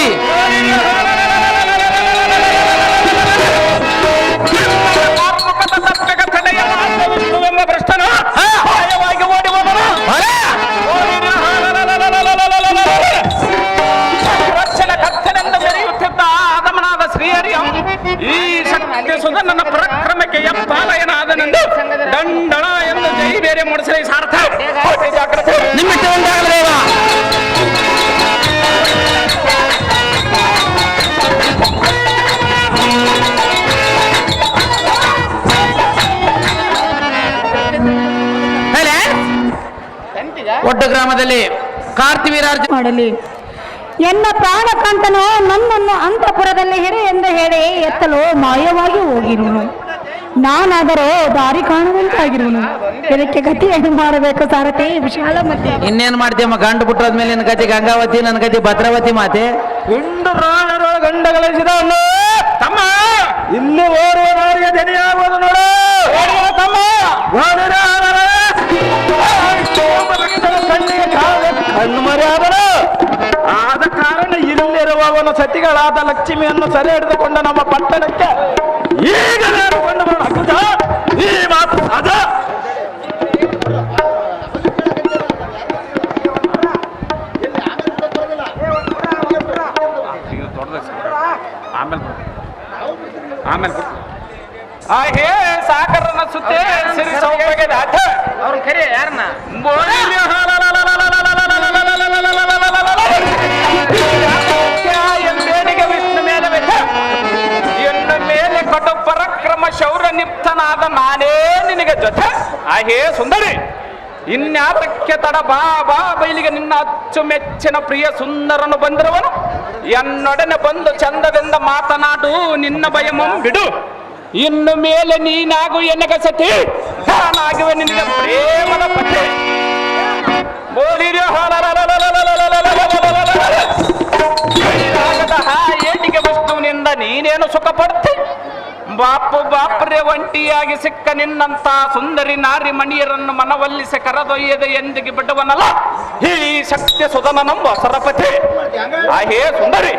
ಭ್ರಷ್ಟನ ಮಾಯವಾಗಿ ಓಡಿ ಹೋದನು ರಕ್ಷಣೆ ಕತ್ತನೆಂದು ಮೆರೆಯುತ್ತಿದ್ದ ಆದಮನಾದ ಶ್ರೀಹರಿಯ ಈ ಶಕ್ತಿ ಸುಧ ನನ್ನ ಪರಾಕ್ರಮಕ್ಕೆ ಎಪ್ಪಾಲಯನಾದನೆಂದು ದಂಡಳ ಎಂದು ಜೈ ಬೇರೆ ಮೂಡಿಸಲಿ ಸಾರ್ಥ ಜಾಗ್ರತೆ. ನಿಮ್ಮಿಷ್ಟದಂತಾಗಲಿ ದೇವ. ಒಡ್ಡ ಗ್ರಾಮದಲ್ಲಿ ಕಾರ್ತಿವೀರಾರ್ಜುನ ಮಾಡಲಿ ಎನ್ನ ಪ್ರಾಣಕಾಂತನು ನನ್ನನ್ನು ಅಂತಃಪುರದಲ್ಲಿ ಹಿರೆ ಎಂದು ಹೇಳಿ ಎತ್ತಲು ಮಾಯವಾಗಿ ಹೋಗಿರುವನು. ನಾನಾದರೂ ದಾರಿ ಕಾಣುವಂತಾಗಿರುವನು. ಇದಕ್ಕೆ ಗತಿ ಏನು ಮಾಡಬೇಕು ಸಾರಥಿ ವಿಶಾಲ ಮಧ್ಯೆ ಇನ್ನೇನ್ ಮಾಡ್ತೀಯಮ್ಮ? ಗಂಡು ಬಿಟ್ಟೋದ್ಮೇಲೆ ನಿನ್ನ ಗತಿ ಗಂಗಾವತಿ, ನನ್ನ ಗತಿ ಭದ್ರಾವತಿ ಮಾತೆ. ಹಿಂಡು ರಾಣರು ಗಂಡಗಳಿಸಿದವನು ತಮ್ಮ ಇಲ್ಲಿ ಓಡುವವರಿಗೆ ಧನಿಯಾಗುವುದು ನೋಡು ತಮ್ಮ ಕಣ್ಣು ಮರೆಯಾದರು. ಆದ ಕಾರಣ ಇಲ್ಲಿರುವವನ ಸತಿಗಳಾದ ಲಕ್ಷ್ಮಿಯನ್ನು ಸೆರೆ ಹಿಡಿದುಕೊಂಡ ನಮ್ಮ ಪಟ್ಟಣಕ್ಕೆ ಈಗ ಕೊಂಡು ಬರೋಣ. ಈ ಮಾತು ಅದ ಆಮೇಲೆ ಹೇ ಸಾಕರನ ಸುತ್ತೆ ಸಿರಿ ಸೌಭಾಗ್ಯ ದಾಟ ಅವ್ರ ಕರಿ ಯಾರನ್ನ ಎಂಬೇಡಿಗೆ ವಿಷ್ಣು ಮೇಲೆ ಎನ್ನು ಮೇಲೆ ಕಡು ಪರಾಕ್ರಮ ಶೌರ್ಯ ನಿಪ್ತನಾದ ನಾನೇ ನಿನಗೆ ಜೊತೆ ಹೇ ಸುಂದರಿ ಇನ್ಯಾತಕ್ಕೆ ತಡ ಬಾ ಬಾ ಬೈಲಿಗೆ ನಿನ್ನ ಅಚ್ಚುಮೆಚ್ಚಿನ ಪ್ರಿಯ ಸುಂದರನು ಬಂದಿರುವನು ಎನ್ನೊಡನೆ ಬಂದು ಚಂದದಿಂದ ಮಾತನಾಡು ನಿನ್ನ ಭಯಮಂ ಬಿಡು ಇನ್ನು ಮೇಲೆ ನೀನಾಗು ಎನ್ನಗ ಸತಿ ನಾನಾಗುವೆ ನಿನಗೆ ಪ್ರೇಮದ ಪಟ್ಟೆ ಏಟಿಗೆ ವಸ್ತುವಿನಿಂದ ನೀನೇನು ಸುಖ ಪಡ್ತಿ ಬಾಪು ಬಾಪ್ರೆ ಒಂಟಿಯಾಗಿ ಸಿಕ್ಕ ನಿನ್ನಂತ ಸುಂದರಿ ನಾರಿ ಮಣಿಯರನ್ನು ಮನವೊಲ್ಲಿಸಿ ಕರದೊಯ್ಯದೆ ಎಂದಿಗೆ ಬಿಡುವನಲ್ಲ ಈ ಶಕ್ತಿ ಸುಧನ ನಮ್ಮ ಸರಪತಿ ಹೇ ಸುಂದರಿ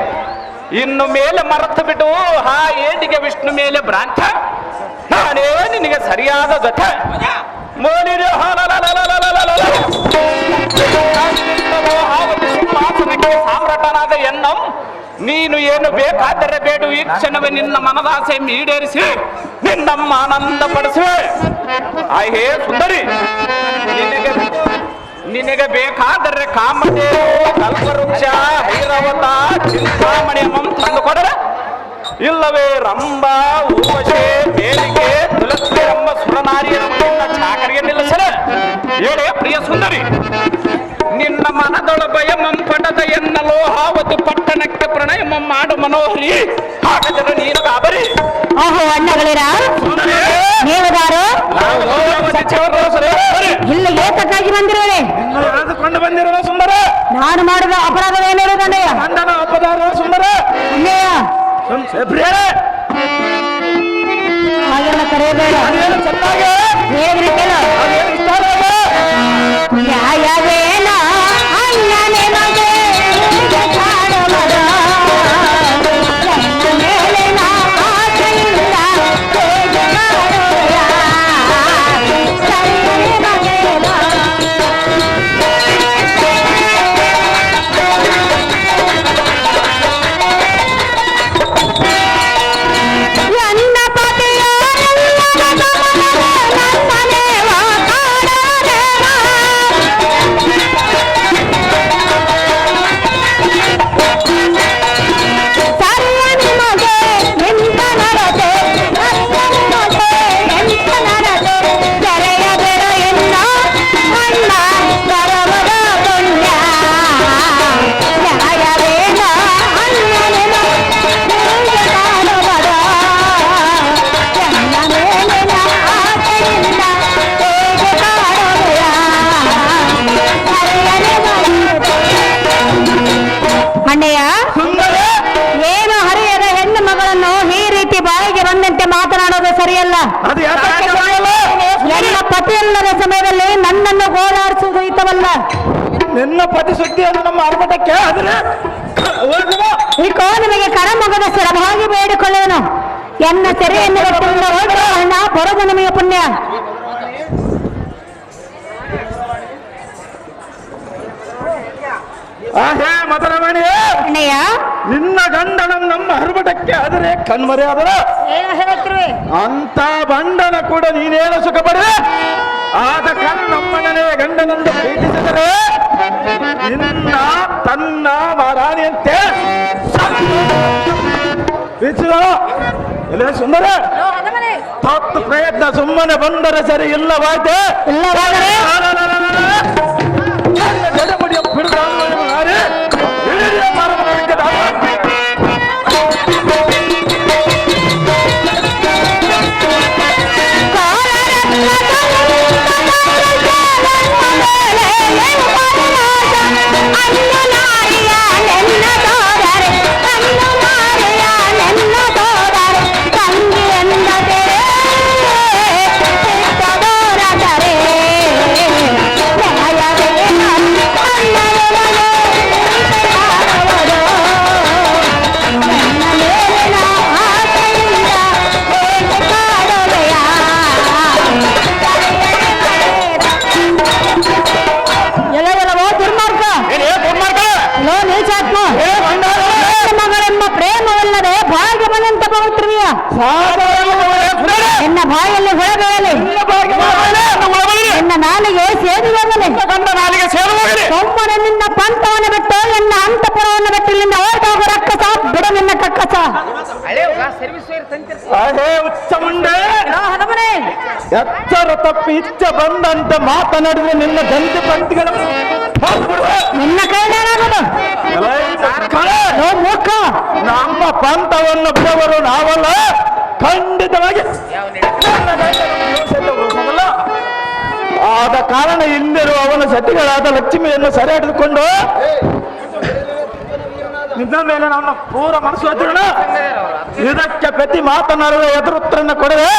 ಇನ್ನು ಮೇಲೆ ಮರೆತು ಬಿಡು ಹಾ ಏಟಿಗೆ ವಿಷ್ಣು ಮೇಲೆ ಭ್ರಾಂತ ನಾನೇ ನಿನಗೆ ಸರಿಯಾದ ಜೊತೆ ಸಿಂಹಾಸನಕ್ಕೆ ಸಾಮ್ರಾಟನಾದ ಎನ್ನಂ ನೀನು ಏನು ಬೇಕಾದರೆ ಬೇಡು ಈ ಕ್ಷಣವೇ ನಿನ್ನ ಮನದಾಸೆ ಈಡೇರಿಸಿ ನಿನ್ನಮ್ಮ ಆನಂದ ಪಡಿಸುವೆ ಹೇ ಸುಂದರಿ ನಿನಗೆ ನಿನಗೆ ಬೇಕಾದರೆ ಕಾಮಧೇ ಕಲ್ಪವೃಕ್ಷ ಐರಾವತ ಚಿಂತಾಮಣಿ ತಂದು ಕೊಡರ, ಇಲ್ಲವೇ ರಂಭ ಊರ್ವಶೆ ಬೇಲಿಗೆ ತುಳಸಿ ಎಂಬ ಸುರನಾರಿಯನ್ನು ಚಾಕರಿಗೆ ನಿಲ್ಲಿಸರ. ಹೇಳೇ ಪ್ರಿಯ ಸುಂದರಿ, ನಿನ್ನ ಮನದೊಳ ಭಯಮಂ ಪಡದ ಎನ್ನಲೋ ಹಾವತು ಪಟ್ಟಣಕ್ಕೆ ಪ್ರಣಯಮಂ ಮಾಡು ಮನೋಹರಿ. ಹಾಗಾದರೆ ನೀನು ಗಾಬರಿ. ಓಹೋ ಅಣ್ಣಗಳಿರ ನೀವುದಾರು ಇಲ್ಲ ಏತಕ್ಕಾಗಿ ಬಂದಿರುವೆ? ಕೊಂಡು ಬಂದಿರೋ ಸುಂದರ, ನಾನು ಮಾಡಿದ ಅಪರಾಧವೇನಿರುವುದು ಅಣ್ಣಯ್ಯ? ಗಂಡನ ಅಪರಾಧ ಸುಂದರ. ಅಣ್ಣಯ್ಯ ಹಾಗೆಲ್ಲ ಕರೆಯಬೇಡ, ಚೆನ್ನಾಗಿ ಹೇಳಿದ್ರೆ ಕೇಳು. ನ್ಯಾಯವೇನ ಅಣ್ಣನೆ ಮಗೆ ಕಾಡುವರ, ನನ್ನ ಮೇಲಿನ ಆಸೆಯಿಂದ ಹೇಗೆ ಮಾಡುವೆಯ? ಸರಿಯೇ ಮಗೇನ ಎನ್ನ ಪತಿಯಾರೆಲ್ಲ ನನ್ನನೆ ಕಾಡರೇವ. ಸರಿಯ ನಿಮಗೆ ಎಂತ ನಡತೆ, ಸರಿಯ ನಿಮಗೆ ಎಂತ ನಡತೆ, ತೆರೆಯದಿರ ಎನ್ನ ಅಣ್ಣ ಗರವದ ಪುಣ್ಯ. ನ್ಯಾಯವೇನ ಅಣ್ಣನೆ ಹೀಗೆ ಕಾಡುವರ, ಎನ್ನ ಮೇಲಿನ ಆಸೆಯಿಂದ ಹೇಗೆ ಕಾಡುವೆಯ? ಸರಿಯನೆ ಅಣ್ಣಯ್ಯ, ಏನು ಹರಿಯದ ಹೆಣ್ಣು ಮಗಳನ್ನು ಈ ರೀತಿ ಬಾಯಿಗೆ ಬಂದಂತೆ ಮಾತನಾಡೋದು ಸರಿಯಲ್ಲ. ಅದು ಯಾಕೆ ಸರಿಯಲ್ಲ? ನನ್ನ ಪತಿಯಲ್ಲದ ಸಮಯದಲ್ಲಿ ನನ್ನನ್ನು ಗೋಳಾಡಿಸುವುದು ಹಿತವಲ್ಲ. ನಿನ್ನ ಪತಿ ಸುದ್ದಿಯನ್ನು ನಮ್ಮ ಅರ್ಪಟಕ್ಕೆ ಆದ್ರೆ ಈಕೋ ನಿಮಗೆ ಕರಮಗದ ಸ್ಥಿರವಾಗಿ ಬೇಡಿಕೊಳ್ಳುವನು. ಎನ್ನ ತೆರೆಯನ್ನು ಗಟ್ಟಿಯಿಂದ ಹೋಗುವ ಅಣ್ಣ ಬರೋದು ನಮಗೆ ಪುಣ್ಯ. ಆಹೇ ಮದರಮಣಿ, ಅಣ್ಣಯ್ಯ ನಿನ್ನ ಗಂಡನ ನಮ್ಮ ಹರ್ಬಟಕ್ಕೆ ಆದರೆ ಕಣ್ಮರೆ ಆದರ ಏನು ಹೇಳ್ತಿರುವೆ? ಅಂತ ಬಂಡನ ಕೂಡ ನೀನೇನು ಸುಖ ಪಡೆ. ಆದ ಕಾರಣ ನಮ್ಮನೇ ಗಂಡನಂದು ಪ್ರೀತಿಸಿದರೆ ನಿನ್ನ ತನ್ನ ಮಾರಾಣಿಯಂತೆ ಇಲ್ಲ ಸುಂದರ. ತತ್ತು ಪ್ರಯತ್ನ ಸುಮ್ಮನೆ ಬಂದರೆ ಸರಿ, ಇಲ್ಲವಾಯ್ತೆ ಇಲ್ಲವಾದರೆ ಜಡಮುಡಿಯ ಬಿಡುಗ ಮಗಳೆಂಬ ಪ್ರೇಮವಲ್ಲದೆ ಭಾಗ್ಯ ಬಂದಂತ ಪವಿತ್ರವಿಯ ಎನ್ನ ಬಾಯಲ್ಲಿ ಹೊರಬೇಯಲಿ, ಎನ್ನ ನಾಲಿಗೆ ಸೇದುವಾಗಲಿ, ಒಮ್ಮನೆ ನಿನ್ನ ಪಂಥವನ್ನು ಬಿಟ್ಟು ಎನ್ನ ಅಂತಪುರವನ್ನು ಬಿಟ್ಟು ಇಲ್ಲಿಂದ ಹೊರಟೋಗು ರಕ್ಕಸ, ಬಿಡ ನಿನ್ನ ಕಕ್ಕಸ. ಅದೇ ಉಚ್ಚ ಮುಂಡೆ ಎಚ್ಚರ ತಪ್ಪಿ ಇಚ್ಛ ಬಂದಂತೆ ಮಾತನಾಡಿದ್ರೆ ನಿನ್ನ ದಂತಿ ಪಂಕ್ತಿಗಳು ನಿನ್ನ ಕೈಲಾಗುದು ಮೂರ್ಖ. ನಮ್ಮ ಪಂಥವನ್ನು ಬಿಡವರು ನಾವಲ್ಲ, ಖಂಡಿತವಾಗಿ ಆದ ಕಾರಣ ಇಲ್ಲಿರುವ ಅವನ ಸತಿಗಳಾದ ಲಕ್ಷ್ಮಿಯನ್ನು ಸೆರೆ ಹಿಡಿದುಕೊಂಡು ನಿನ್ನ ಮೇಲೆ ನನ್ನ ಪೂರ ಮನಸ್ಸು ಹತ್ತಿರೋಣ. ಇದಕ್ಕೆ ಪ್ರತಿ ಮಾತನಾಡುವ ಎದುರುತ್ತರನ್ನು ಕೊಡವೆ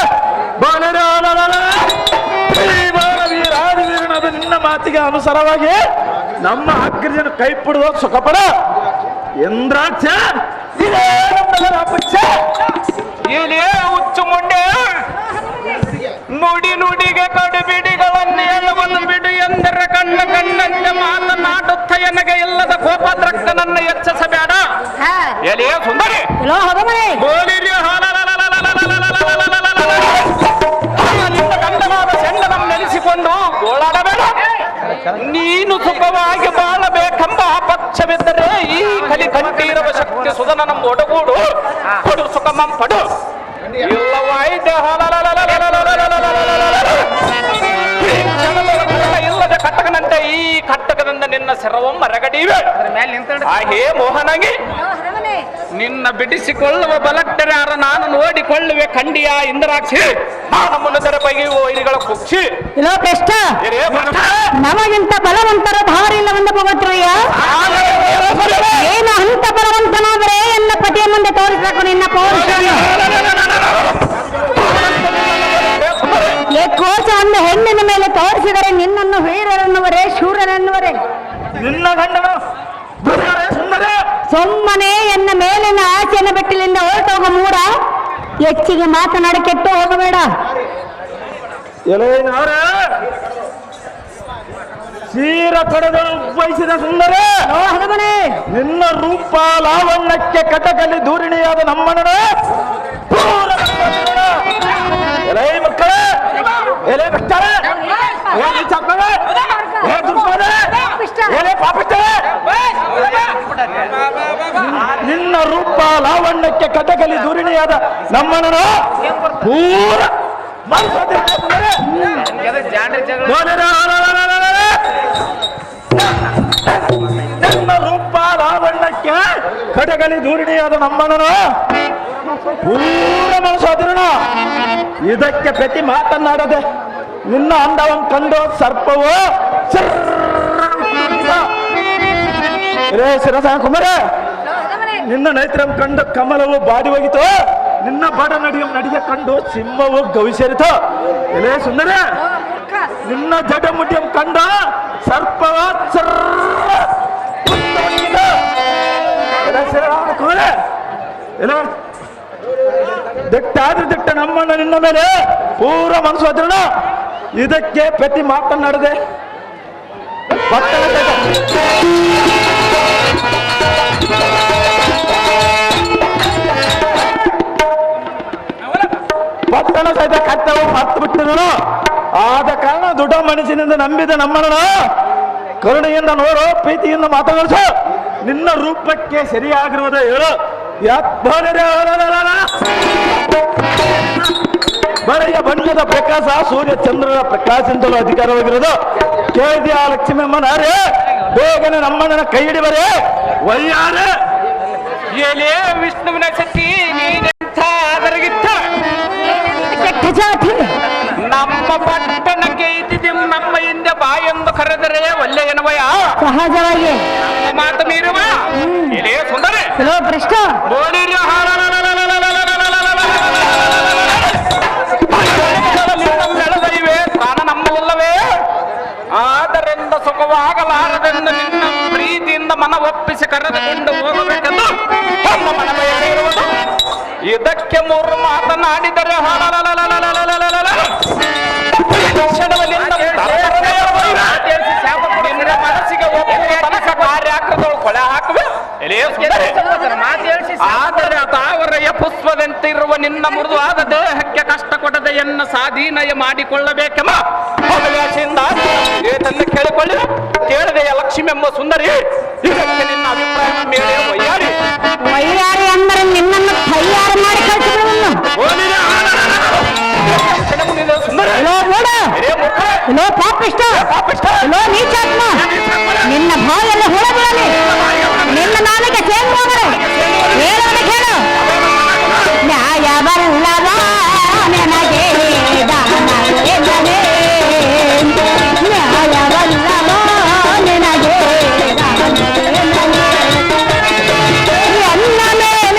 ವೀರಾದಿವೀರನದು ನಿನ್ನ ಮಾತಿಗೆ ಅನುಸಾರವಾಗಿ ನಮ್ಮ ಅಗ್ರಜನ ಕೈ ಬಿಡುವ ಸುಖಪಡ ಇಂದ್ರಾಕ್ಷ ಇದೇ ಹುಚ್ಚು ಮುಂಡೆ ನುಡಿ ನುಡಿಗೆ ಕಡುಬಿಡಿಗಳನ್ನು ಹೇಳುವುದು ಬಿಡು ಎಂದರೆ ಕಣ್ಣ ಕಣ್ಣಂತೆ ಮಾತನಾಡುತ್ತ ಎನಗೆ ಇಲ್ಲದ ಕೋಪದ್ರಕ್ತನನ್ನು ಎಚ್ಚರಿಸಬೇಡ. ಎಲೆಯ ಸುಂದರಿ ಗೋಲಿರಿ ನಿನ್ನ ಗಂಡನಾದ ಸೆಂಡನನ್ನು ನೆನೆಸಿಕೊಂಡು ಗೋಳಾಡಬೇಡ. ನೀ ಸುಖಮಂ ಪಡು ಇಲ್ಲವಾಯ್ದೆ ಇಲ್ಲದ ಕಟ್ಟಕನಂತೆ ಈ ಕಟ್ಟಕದಿಂದ ನಿನ್ನ ಸೆರವಂ ಮರಗಡಿವೆ ಆ ಹೇ ಮೋಹನಂಗಿ ನಿನ್ನ ಬಿಡಿಸಿಕೊಳ್ಳುವ ಬಲಟ್ಟರೆ ಯಾರ ನಾನು ನೋಡಿಕೊಳ್ಳುವೆ ಖಂಡಿಯ ಇಂದ್ರಾಕ್ಷಿ ನಾನು ಮುನ್ನದರ ಬಗೆ ವೈರಿಗಳ ಕುಕ್ಷಿ ಇಲ್ಲೋ ಕೃಷ್ಣ ನಮಗಿಂತ ಬಲವಂತರ ಧಾರಿ ಇಲ್ಲವೆಂದು ಪವಿತ್ರಯ್ಯ ಏನು ಅಂತ ಬಲವಂತನಾದರೆ ಎನ್ನ ಪತಿಯ ಮುಂದೆ ತೋರಿಸಬೇಕು ನಿನ್ನ ಪೌರುಷವನ್ನು ಕೋಶ ಅಂದ ಹೆಣ್ಣಿನ ಮೇಲೆ ತೋರಿಸಿದರೆ ನಿನ್ನನ್ನು ವೀರರೆನ್ನುವರೇ ಶೂರರೆನ್ನುವರೇ ನಿನ್ನ ಗಂಡನ ಸುಮ್ಮನೆ ಎನ್ನ ಮೇಲಿನ ಆಸೆಯನ್ನು ಬೆಟ್ಟಿಲಿಂದ ಹೊರಟೋಗ ಮೂಡ ಹೆಚ್ಚಿಗೆ ಮಾತನಾಡಿ ಕೆಟ್ಟು ಹೋಗಬೇಡ ಎಲೆಯವರ ಸೀರ ಕಡದ ಬಯಸಿದ ಸುಂದರ ನಿನ್ನ ರೂಪ ಲಾವಣ್ಯಕ್ಕೆ ಕಟಕಲ್ಲಿ ದೂರಿಣಿಯಾದ ನಮ್ಮನ ಎಲೆ ಮಕ್ಕಳ ಎಲೆ ಬಿಟ್ಟಾರ ನಿನ್ನ ರೂಪ ಲಾವಣ್ಯಕ್ಕೆ ಕಟಕಲಿ ದೂರಿಣಿಯಾದ ನಮ್ಮನ ಪೂರ ನಿನ್ನ ರೂಪ ಲಾವಣ್ಯಕ್ಕೆ ಕಟಕಲಿ ದೂರಿಣಿಯಾದ ನಮ್ಮನ ಪೂರ ಮನಸ್ಸಾದ್ರಣ ಇದಕ್ಕೆ ಪ್ರತಿ ಮಾತನಾಡದೆ ನಿನ್ನ ಅಂದವನ್ ಕಂಡು ಸರ್ಪವು ಶಿರಸ ಕುಮಾರ ನಿನ್ನ ನೈತ್ರಂ ಕಂಡು ಕಮಲವು ಬಾಡಿ ಹೋಗಿತು ನಿನ್ನ ಬಡ ನಡಿಗೆ ಕಂಡು ಸಿಂಹವು ಗವಿಸೇರಿತು ಎಲೆ ಸುಂದರ ನಿನ್ನ ಜಡ ಮುಡಿಯಂ ಕಂಡ ಸರ್ಪವ ಕುಮಾರ ಎಲ್ಲ ದಿಟ್ಟಾದ್ರೆ ದಿಟ್ಟ ನಮ್ಮಣ್ಣ ನಿನ್ನ ಮೇಲೆ ಪೂರ ಮನಸ್ಸು ಅದ್ರಣ ಇದಕ್ಕೆ ಪ್ರತಿ ಮಾತನಾಡದೆ ಪಟ್ಟಣ ಸಹಿತ ಕರ್ತವು ಮರ್ತು ಬಿಟ್ಟಿದನು ಆದ ಕಾರಣ ದೊಡ್ಡ ಮನಸ್ಸಿನಿಂದ ನಂಬಿದ ನಮ್ಮಣ್ಣ ಕರುಣೆಯಿಂದ ನೋಡು ಪ್ರೀತಿಯಿಂದ ಮಾತನಾಡಿಸು ನಿನ್ನ ರೂಪಕ್ಕೆ ಸರಿಯಾಗಿರುವುದ ಹೇಳು ಬರೆಯ ಬಣ್ಣದ ಪ್ರಕಾಶ ಸೂರ್ಯ ಚಂದ್ರನ ಪ್ರಕಾಶದಿಂದಲೂ ಅಧಿಕಾರವಾಗಿರೋದು ಕೇಳಿದ್ಯಾ ಲಕ್ಷ್ಮೀಮ್ಮನಾರೇ ಬೇಗನೆ ನಮ್ಮಣ್ಣನ ಕೈ ಹಿಡಿಬರೇ ವಯ್ಯಾರ ಎಲೆ ವಿಷ್ಣುವಿನ ಶಕ್ತಿ ನೀನೆಂಥ ಅದರಗಿತ್ತ ನಮ್ಮ ಪಟ್ಟಣಕ್ಕೆ ಇದ್ದಿದ್ದೆ ನಮ್ಮ ಹಿಂದೆ ಬಾಯೆಂದು ಕರೆದರೆ ಒಳ್ಳೆ ಎನ್ನುವಯ ಸಹಜವಾಗಿ ಮಾತು ಮೀರುವ ಎಲೆ ಸುಂದರ ಕೃಷ್ಣ ಬೆಳೆದೈವೆ ಪ್ರಾಣ ನಮ್ಮಲ್ಲವೇ ಆದ್ದರಿಂದ ಸುಖವಾಗಲಾರದೆಂದು ನಿನ್ನ ಪ್ರೀತಿಯಿಂದ ಮನ ಒಪ್ಪಿಸಿ ಕರೆದುಕೊಂಡು ಹೋಗಬೇಕೆಂದು ನಮ್ಮ ಮನದಲ್ಲಿ ಇರುವುದು ಇದಕ್ಕೆ ಮೂರು ಮಾತನಾಡಿದರೆ ಮನಸ್ಸಿಗೆ ಒಪ್ಪುವ ತನಕ ಕಾರ್ಯಾಕ್ರದಳು ಕೊಳೆ ಹಾಕುವೆ ಆದರೆ ತಾವರೆಯ ಪುಷ್ಪದಂತಿರುವ ನಿನ್ನ ಮೃದುವಾದ ದೇಹಕ್ಕೆ ಕಷ್ಟ ಕೊಡದೆ ಎನ್ನ ಸ್ವಾಧೀನಯ ಮಾಡಿಕೊಳ್ಳಬೇಕೆಂಬ ಹವ್ಯಾಸೆಯಿಂದ ಕೇಳಿಕೊಳ್ಳಿ ಕೇಳದೆಯ ಲಕ್ಷ್ಮಿ ಎಂಬ ಸುಂದರಿ ಇದಕ್ಕೆ ನಿನ್ನ ಅಭಿಪ್ರಾಯ ಮೇಲೆ ವಯ್ಯಾರಿ ವೈಯಾರಿ ಅಂದರೆ ನಿನ್ನನ್ನು ತಯಾರು ಮಾಡಿ ಕಳಿಸಿದ್ರು ನೀಚಾತ್ಮ ನಿನ್ನ ಬಾಯಲ್ಲಿ ಹುಳಬೀಳಲಿ ನಿನ್ನ ನಾಲಿಗೆ ಸೇರುವವರೇ ಹೇಳೋಣ ಕೇಳು ನ್ಯಾಯ ಬಲ್ಲವ ನನಗೆ ದಾನವೇನನೇ ನ್ಯಾಯ ಬಲ್ಲವ ನನಗೆ ದಾನವೇನನೇ ಎನ್ನ ಮೇಲೆ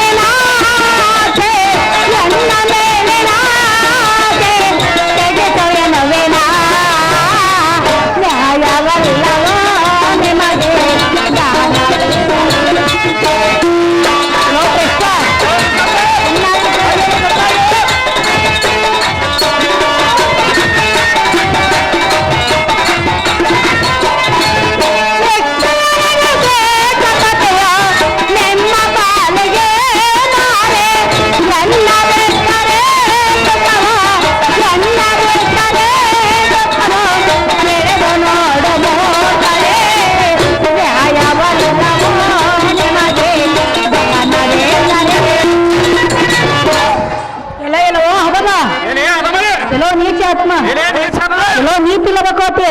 ಧರ್ಮ ಎಲ್ಲೋ ನೀತಿಲ್ಲದ ಕೋಟೆ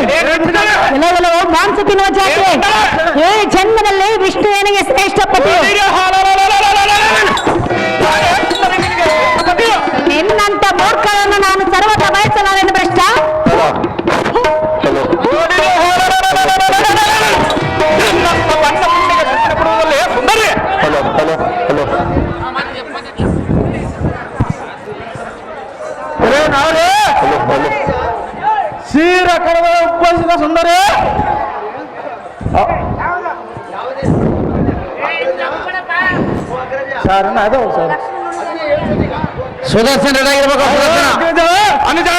ಎಲ್ಲೋ ಮಾಂಸ ತಿನ್ನುವ ಜಾತಿ ಏ ಜನ್ಮದಲ್ಲಿ ವಿಷ್ಣುವಿನಿಗೆ ಶ್ರೇಷ್ಠ ಪತಿ ನಿನ್ನಂತ ಮೂರ್ಖರನ್ನು ನಾನು ಸರ್ವತ ಬಯಸಲಾರೆಂದು ಭ್ರಷ್ಟ ಸೀರ ಕಡದ ಉಪಸಿದ ಸುಂದರಿ ಸರ್ ಅದು ಸರ್ ಸುದರ್ಶನ್ ರೆಡಿ ಆಗಿರ್ಬೇಕು ಸುದರ್ಶನ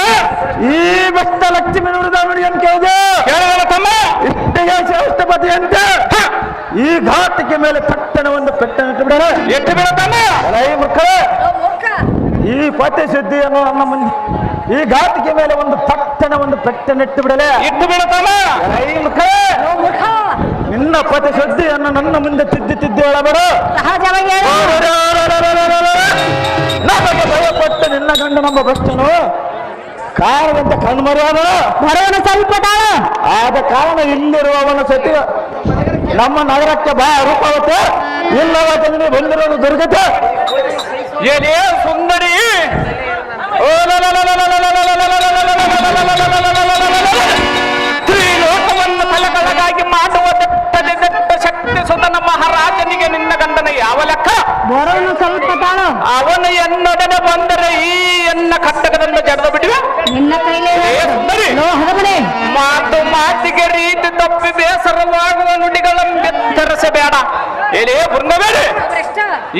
ಈ ಭಕ್ತ ಲಕ್ಷ್ಮಿ ನುಡಿದ ನುಡಿಯನ್ನು ಕೇಳಿದ ತಮ್ಮ ಇಟ್ಟಿಗೆ ಶ್ರೇಷ್ಠಪತಿ ಅಂತ ಈ ಘಾಟಿಗೆ ಮೇಲೆ ಪಟ್ಟಣ ಒಂದು ಪೆಟ್ಟನ್ನು ಇಟ್ಟು ಬಿಡೋಣ ಎಷ್ಟು ಬಿಡತಾನೆ ಮಕ್ಕಳೇ ಈ ಪತಿ ಸುದ್ದಿಯನ್ನು ನನ್ನ ಮುಂದೆ ಈ ಘಾಟಿಗೆ ಮೇಲೆ ಒಂದು ಪಟ್ಟಣ ಒಂದು ಪೆಟ್ಟನ್ನಿಟ್ಟು ಬಿಡಲೆ ಇಟ್ಟು ಬಿಡತಾನ ಮಕ್ಕಳೇ ನಿನ್ನ ಪತಿ ಸುದ್ದಿಯನ್ನು ನನ್ನ ಮುಂದೆ ತಿದ್ದಿ ಹೇಳಬೇಡ ನಮಗೆ ಭಯಪಟ್ಟು ನಿನ್ನ ಗಂಡ ನಮ್ಮ ಭ್ರಷ್ಟನು ಕಾರಣದಂತ ಕಣ್ಮರ್ಯಾದ ಬರೋಣ ಸ್ವಲ್ಪ ಆದ ಕಾರಣ ಇಲ್ಲಿರುವವನ ಸತಿ ನಮ್ಮ ನಗರಕ್ಕೆ ಬಾ ರೂಪಾವತ್ತೆ ಇಲ್ಲವತ್ತೆ ನಿನಗೆ ಬಂದಿರೋದು ದುರ್ಗತೆ ಏನೇ ಸುಂದರಿ ತ್ರಿಲೋಕವನ್ನು ತಲೆಗಳಾಗಿ ಮಾಡುವ ದಟ್ಟ ಶಕ್ತಿ ಸುತ ನಮ್ಮ ಮಹಾರಾಜನಿಗೆ ನಿನ್ನ ಗಂಡನ ಯಾವ ಲೆಕ್ಕ ಬರೋಣ ಸ್ವಲ್ಪ ಅವನು ಎನ್ನೊಡನೆ ಬಂದರೆ ಈ ಎನ್ನ ಕಟ್ಟಕದಿಂದ ಜಡ್ದು ಬಿಡುವೆ ನಿನ್ನ ಕೈಲೇ ಮಾತು ಮಾತಿಗೆ ರೀತಿ ತಪ್ಪಿ ಬೇಸರವಾಗುವ ನುಡಿಗಳನ್ನು ಬೆತ್ತರಿಸಬೇಡ ಎಲೆ ಬೃಂದಬೇಡಿ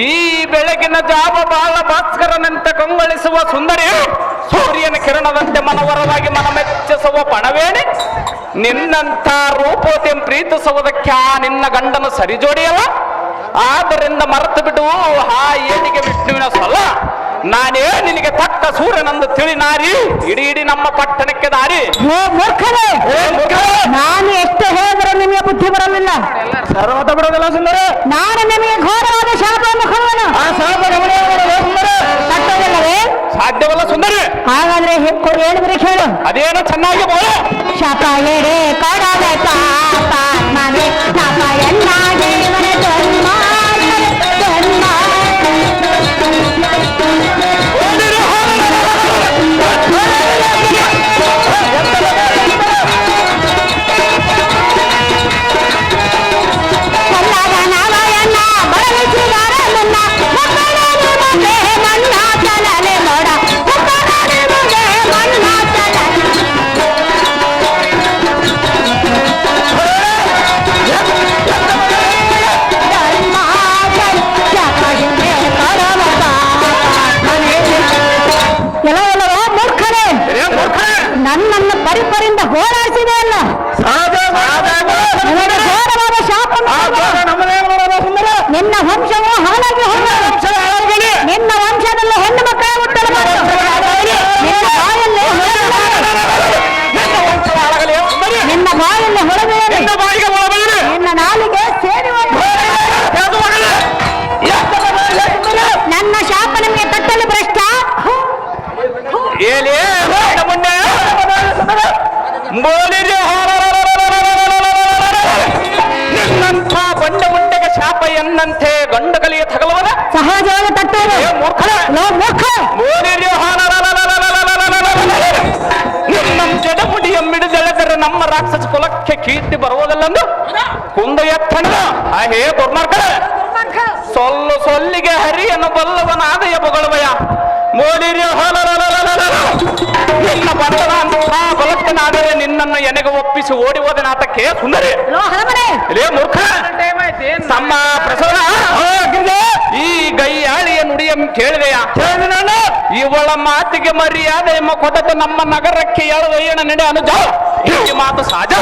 ಈ ಬೆಳಗಿನ ಜಾವ ಬಾಳ ಭಾಸ್ಕರನಂತೆ ಕಂಗೊಳಿಸುವ ಸುಂದರಿ ಸೂರ್ಯನ ಕಿರಣದಂತೆ ಮನವರವಾಗಿ ಮನ ಮೆಚ್ಚಿಸುವ ಪಣವೇಣಿ ನಿನ್ನಂಥ ರೂಪೋತಿ ಪ್ರೀತಿಸುವುದಕ್ಕೆ ನಿನ್ನ ಗಂಡನು ಸರಿಜೋಡಿಯಲ್ಲ ಆದ್ದರಿಂದ ಮರೆತು ಬಿಡು ಆ ಏನಿಗೆ ವಿಷ್ಣುವಿನ ಸೊಲ್ಲ ನಾನೇ ನಿನಗೆ ತಕ್ಕ ಸೂರ್ಯನಂದು ತಿಳಿ ನಾರಿ ಇಡೀ ನಮ್ಮ ಪಟ್ಟಣಕ್ಕೆ ದಾರಿ ನಾನು ಎಷ್ಟು ಹೇಳಿದ್ರೆ ನಿಮಗೆ ಬುದ್ಧಿ ಬರಲಿಲ್ಲ ಸರ್ವತ ಬಿಡೋದಿಲ್ಲ ಸುಂದರ ನಾನು ನಿಮಗೆ ಘೋರವಾದ ಶಾಪವನ್ನು ಕೊಡುವನು ಆ ಶಾಪ ತಟ್ಟೋದಿಲ್ಲವೇ ಸಾಧ್ಯವಲ್ಲ ಸುಂದರಿ ಹಾಗಾದ್ರೆ ಹೇಳಿದ್ರೆ ಕೇಳು ಅದೇನೋ ಚೆನ್ನಾಗಿ ಬೋಳ ಶಾಪ ಎಡೆ ಕೊಡದ ಪಾಪ ಮನೆ ಶಾಪ ಎನ್ನಾಗಿ ಮನೆ ಜನ್ಮ ಜನ್ಮ ನನ್ನನ್ನು ಪರಿಪರಿಂದ ಹೋರಾಡಿಸಿದೆ ಅಲ್ಲ ಘೋರವಾದ ಶಾಪ ನಿನ್ನ ವಂಶವು ಹಾಳಾಗಿ ಹೋಗಲಿ ನಿನ್ನ ವಂಶದಲ್ಲಿ ಹೆಣ್ಣು ಮಕ್ಕಳ ಹುಟ್ಟಲು ನಿನ್ನ ಬಾಯಲ್ಲಿ ಹೊರಬೇಡಿ ನಿನ್ನ ನಾಲಿಗೆ ಸೇರಿ ನನ್ನ ಶಾಪ ನಿಮಗೆ ತಟ್ಟಲು ಭ್ರಷ್ಟ ನಿನ್ನಂಥ ಬಂಡ ಮುಂಡೆಗೆ ಶಾಪ ಎನ್ನಂತೆ ಗಂಡು ಕಲಿಯ ತಗಲುವದ ಸಹಜವಾಗಿ ತಟ್ಟುವುದು ನಮ್ಮ ಜಡಮುಡಿಯ ಮಿಡಿದೆಳೆದರೆ ನಮ್ಮ ರಾಕ್ಷಸ ಕುಲಕ್ಕೆ ಕೀರ್ತಿ ಬರುವುದಿಲ್ಲಂದು ಕುಂದ ಎತ್ತಣ್ಣ ಹೇ ದುರ್ಮಾರ್ಗ ಸೊಲ್ಲಿಗೆ ಹರಿಯನ್ನು ಬಲ್ಲವನಾದಯ ಬೊಗಳವಯ ಮೋದಿರಿಯ ನಿನ್ನ ಬಂಧನ ಬಲಕ್ಕನಾದರೆ ನಿನ್ನನ್ನು ಎನೆಗೆ ಒಪ್ಪಿಸಿ ಓಡಿ ಹೋದನಾತಕ್ಕೆ ಸುಂದರಿ ಮೂರ್ಖ ತಮ್ಮ ಪ್ರಸವ ಈ ಗೈಯಾಳಿಯ ನುಡಿಯ ಕೇಳಿದೆಯಾ ಇವಳ ಮಾತಿಗೆ ಮರ್ಯಾದೆ ಎಂಬ ಕೊಡದ ನಮ್ಮ ನಗರಕ್ಕೆ ಎಳವಯ್ಯನ ನಡೆ ಅನುಜ ಈ ಮಾತು ಸಹಜ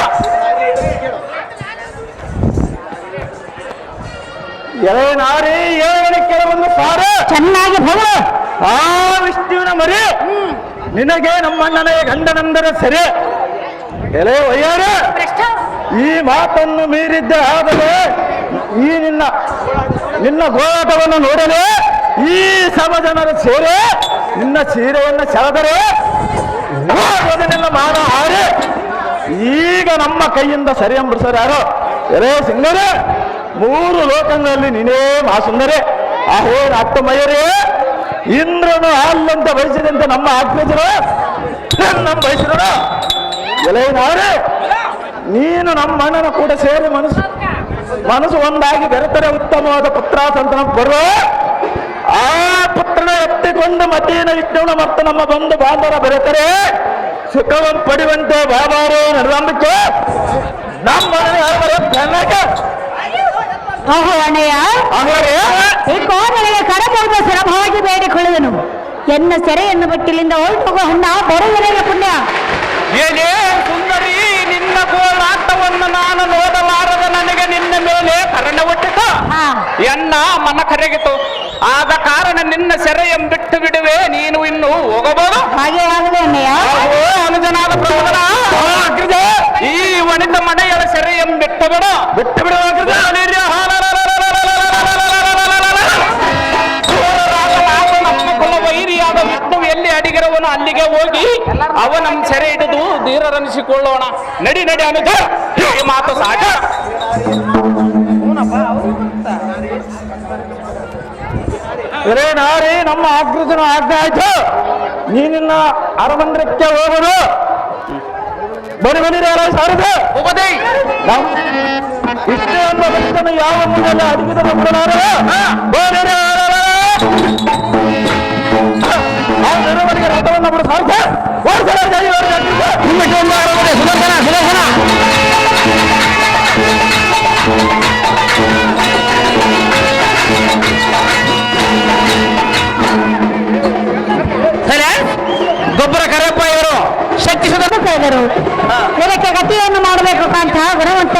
ನಾರಿ ಕೆಲವೊಂದು ಸಾರ ಚೆನ್ನಾಗಿ ಭವ ಆ ವಿಷ್ಣುವಿನ ಮರಿ ನಿನಗೆ ನಮ್ಮಣ್ಣನ ಗಂಡನೆಂದರೆ ಸರಿ ಎಲೆ ವಯ್ಯಾರ ಈ ಮಾತನ್ನು ಮೀರಿದ್ದೆ ಆದರೆ ಈ ನಿನ್ನ ಗೋಳಾಟವನ್ನು ನೋಡಲೇ ಈ ಸಮ ಜನರು ಸೇರೆ ನಿನ್ನ ಸೀರೆಯನ್ನು ಸೆಳೆದರೆ ಅದನ್ನೆಲ್ಲ ಮಾನ ಹಾರಿ ಈಗ ನಮ್ಮ ಕೈಯಿಂದ ಸರಿ ಅಂಬಿಡ್ಸೋರು ಯಾರು ಎರೇ ಸಿಂಗರೇ 3 ಲೋಕಗಳಲ್ಲಿ ನೀನೇ ಮಾ ಸುಂದರಿ ಆಹೇ ಅಟ್ಟಮಯ್ಯರೇ ಇಂದ್ರನು ಅಲ್ಲಂತ ಬಯಸಿದಂತೆ ನಮ್ಮ ಅಗ್ರಜರು ನಮ್ಮ ಬಯಸಿದರು ಎಲೆನಾರೆ ನೀನು ನಮ್ಮ ಅಣ್ಣನ ಕೂಡ ಸೇರಿ ಮನಸ್ಸು ಒಂದಾಗಿ ಬೆರೆತರೆ ಉತ್ತಮವಾದ ಪುತ್ರ ಸಂತನ ಬರುವ ಆ ಪುತ್ರನ ಎತ್ತಿಕೊಂಡು ಮತೀನ ವಿಷ್ಣುವನ ಮತ್ತು ನಮ್ಮ ಬಂಧು ಬಾಂಧವರ ಬೆರೆತರೆ ಸುಖವನ್ನು ಪಡೆಯುವಂತೆ ಬಾಬಾರು ನಡೆದಂಬಿಕೆ ನಮ್ಮ ಓಹೋ ಅಣ್ಣಯ್ಯ, ಈ ಕೋಣೆಗೆ ಕರಬಹುದು ಸುಲಭವಾಗಿ ಬೇಡಿಕೊಳ್ಳುವನು. ಎನ್ನ ಸೆರೆಯನ್ನು ಬಿಟ್ಟಿಲಿಂದ ಹೊರಟೋಗೋ ಹಣ್ಣ ಬರುವನೆಗೆ ಪುಣ್ಯ. ಏನೇ ಸುಂದರಿ, ನಿನ್ನ ಗೋಳಾಟವನ್ನು ನಾನು ನೋಡಲಾರದ ನನಗೆ ನಿನ್ನ ಮೇಲೆ ಕರುಣೆ ಹುಟ್ಟಿತು. ಎನ್ನ ಮನ ಕರಗಿತು. ಆದ ಕಾರಣ ನಿನ್ನ ಸೆರೆಯನ್ನು ಬಿಟ್ಟು ಬಿಡುವೆ. ನೀನು ಇನ್ನು ಹೋಗಬಹುದು. ಹಾಗೆ ಆಗಲಿ ಅಣ್ಣಯ್ಯ. ಅನುಜನಾದ ಪ್ರಭುಗಳ ಈ ವನಿತ ಮನೆಯ ಸೆರೆಯನ್ನು ಬಿಟ್ಟು ಬಿಡು. ನಮ್ಮ ಕುಲ ವೈರಿಯಾದ ವಿಷ್ಣು ಎಲ್ಲಿ ಅಡಿಗಿರವನು ಅಲ್ಲಿಗೆ ಹೋಗಿ ಅವನ ಸೆರೆ ಹಿಡಿದು ಧೀರರನಿಸಿಕೊಳ್ಳೋಣ. ನಡಿ ನಡಿ ಅನುಜ, ಈ ಮಾತು ಸಾಕ. ನಾರಿ ನಮ್ಮ ಅಗ್ರಜನ ಆಜ್ಞೆ ಆಯ್ತು. ನೀನಿನ್ನ ಅರಮಂದಿರಕ್ಕೆ ಹೋಗುದು. ಬನ್ನಿರ ಸಾರಿದೆ ಹೋಗದೆ ಇಷ್ಟೇ ಎಂಬ ಭಕ್ತನ ಯಾವ ಮುಂದೆಲ್ಲ ಅಡಿಗಿದ ಮನೆಗೆ ರಥವನ್ನು ಬಿಡು ಸಾರ್ಥ ಗೊಬ್ಬರ ಕರೆಯಪ್ಪ ಇವರು ಶಕ್ತಿ ಇದ್ದರು. ಇದಕ್ಕೆ ಗತಿಯನ್ನು ಮಾಡಬೇಕು ಕಾಂತ ಗುಣವಂತ.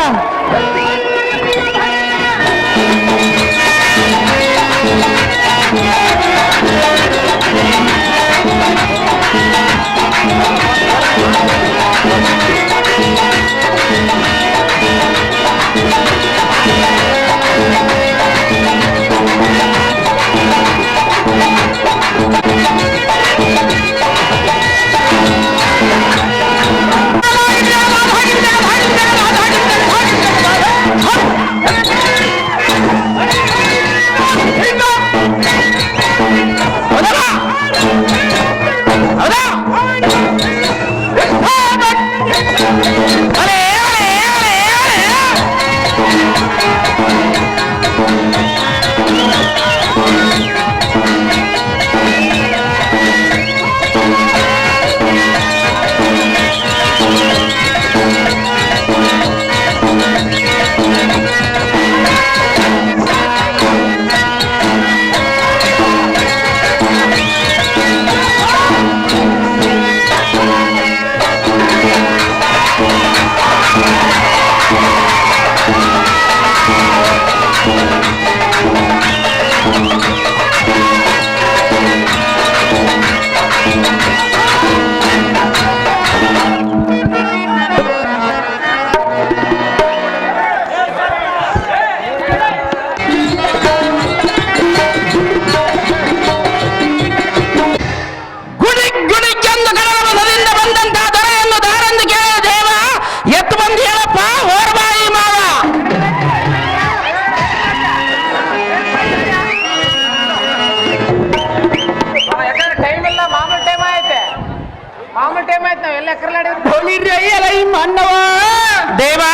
ದೇವಾ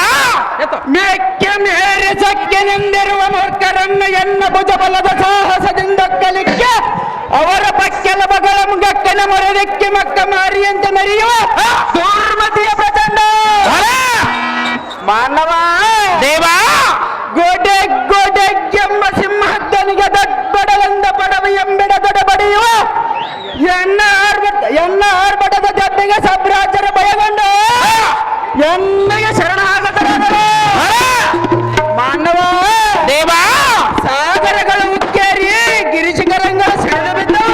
ಮೇಕ್ಕೆ ಮೇರೆ ಸಖ್ಯನೆಂದಿರುವ ಮೂರ್ಖರನ್ನು ಎನ್ನ ಭುಜಬಲದ ಸಾಹಸದಿಂದ ಕಲಿಕ್ಕೆ ಅವರ ಪಕ್ಕೆಲ ಬಗಳ ಮುಗಕ್ಕನ ಮೊರದಕ್ಕೆ ಮಕ್ಕ ಮಾರಿಯಂತೆ ಮೆರೆಯುವ ದುರ್ಮತಿಯ ಪ್ರಚಂಡ ಮಾನವ ದೇವಾ ಗೋಡೆ ಗೋಡೆ ಎಂಬ ಸಿಂಹದ್ದನಿಗೆ ದೊಡ್ಡಬಡಲೆಂದ ಪಡವ ಎಂಬೆಡ ದೊಡಬಡಿಯುವ ಎನ್ನ ಆರ್ಭಟದ ಜೊತೆಗೆ ಸಬ್ರಾಜರ ಭಯಗೊಂಡು ಎನ್ನಗೆ ಶರಣಾಗತರಾದರು ಮಾನವ ದೇವಾ ಸಾಗರಗಳು ಉಕ್ಕೇರಿ ಗಿರಿಶಿಖರಂಗ ಸೆಳೆದು ಬಿದ್ದು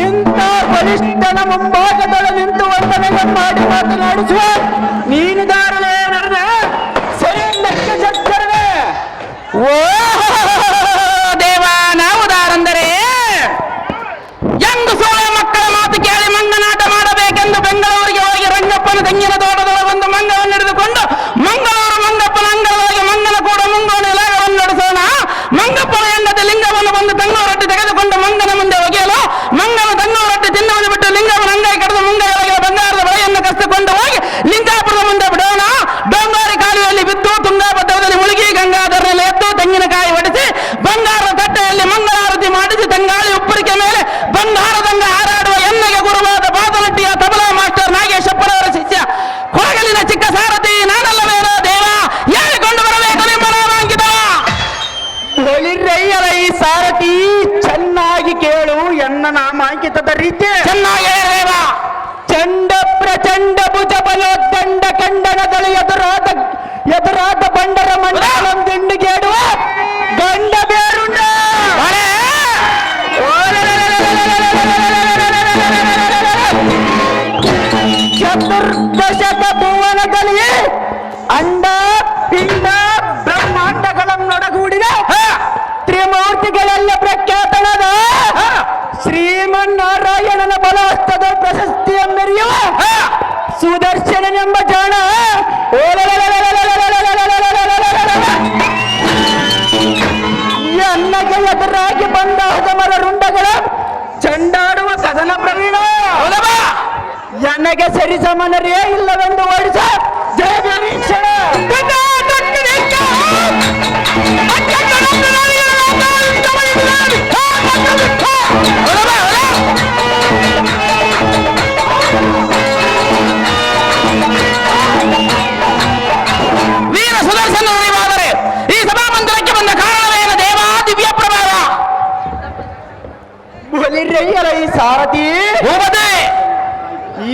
ಇಂಥ ಬಲಿಷ್ಠನ ಮುಂಭಾಗದೊಳ ನಿಂತು ವಂದನೆಗಳನ್ನು ಮಾಡಿ ಮಾತನಾಡಿಸುವ ನೀನು ದಾರಲೇ ನಡೆದ ಬಂದಳು ಎದುರಾದ ಬಂಡರ ಮಂಡಲಂ ದಿಂಡಿಗೇಡುವ ಗಂಡ ಬೇರುಂಡ ಚತುರ್ದಶಕ ಭುವನದಲ್ಲಿ ಅಂಡ ಪಿಂಡ ಬ್ರಹ್ಮಾಂಡಗಳನ್ನೊಡಗೂಡಿದ ತ್ರಿಮೂರ್ತಿಗಳೆಲ್ಲ ಪ್ರಖ್ಯಾತನಾದ ಶ್ರೀಮನ್ನಾರಾಯಣನ ಬಲಹಸ್ತದ ಪ್ರಶಸ್ತಿಯ ಮೆರೆಯುವ ಸುದರ್ಶನನೆಂಬ ಜಾಣ ಅನ್ನಗೆ ಎದುರಾಗಿ ಬಂದ ಹಜಮರ ರುಂಡಗಳ ಚಂಡಾಡುವ ಕದನ ಪ್ರವೀಣ ಎಣ್ಣಗೆ ಸರಿಸಮನರೇ ಇಲ್ಲವೆಂದು ಓಡಿಸ ಜಯ ವೀಕ್ಷಣ ವೀರ ಸುದರ್ಶನ ನೀವಾದರೆ ಈ ಸಭಾಮಂದಿರಕ್ಕೆ ಬಂದ ಕಾರಣವೇನು ದೇವ ದಿವ್ಯ ಪ್ರಭಾವ ಬಲಿರಯ್ಯರ ಈ ಸಾರಥಿ ಭೂಪತಿ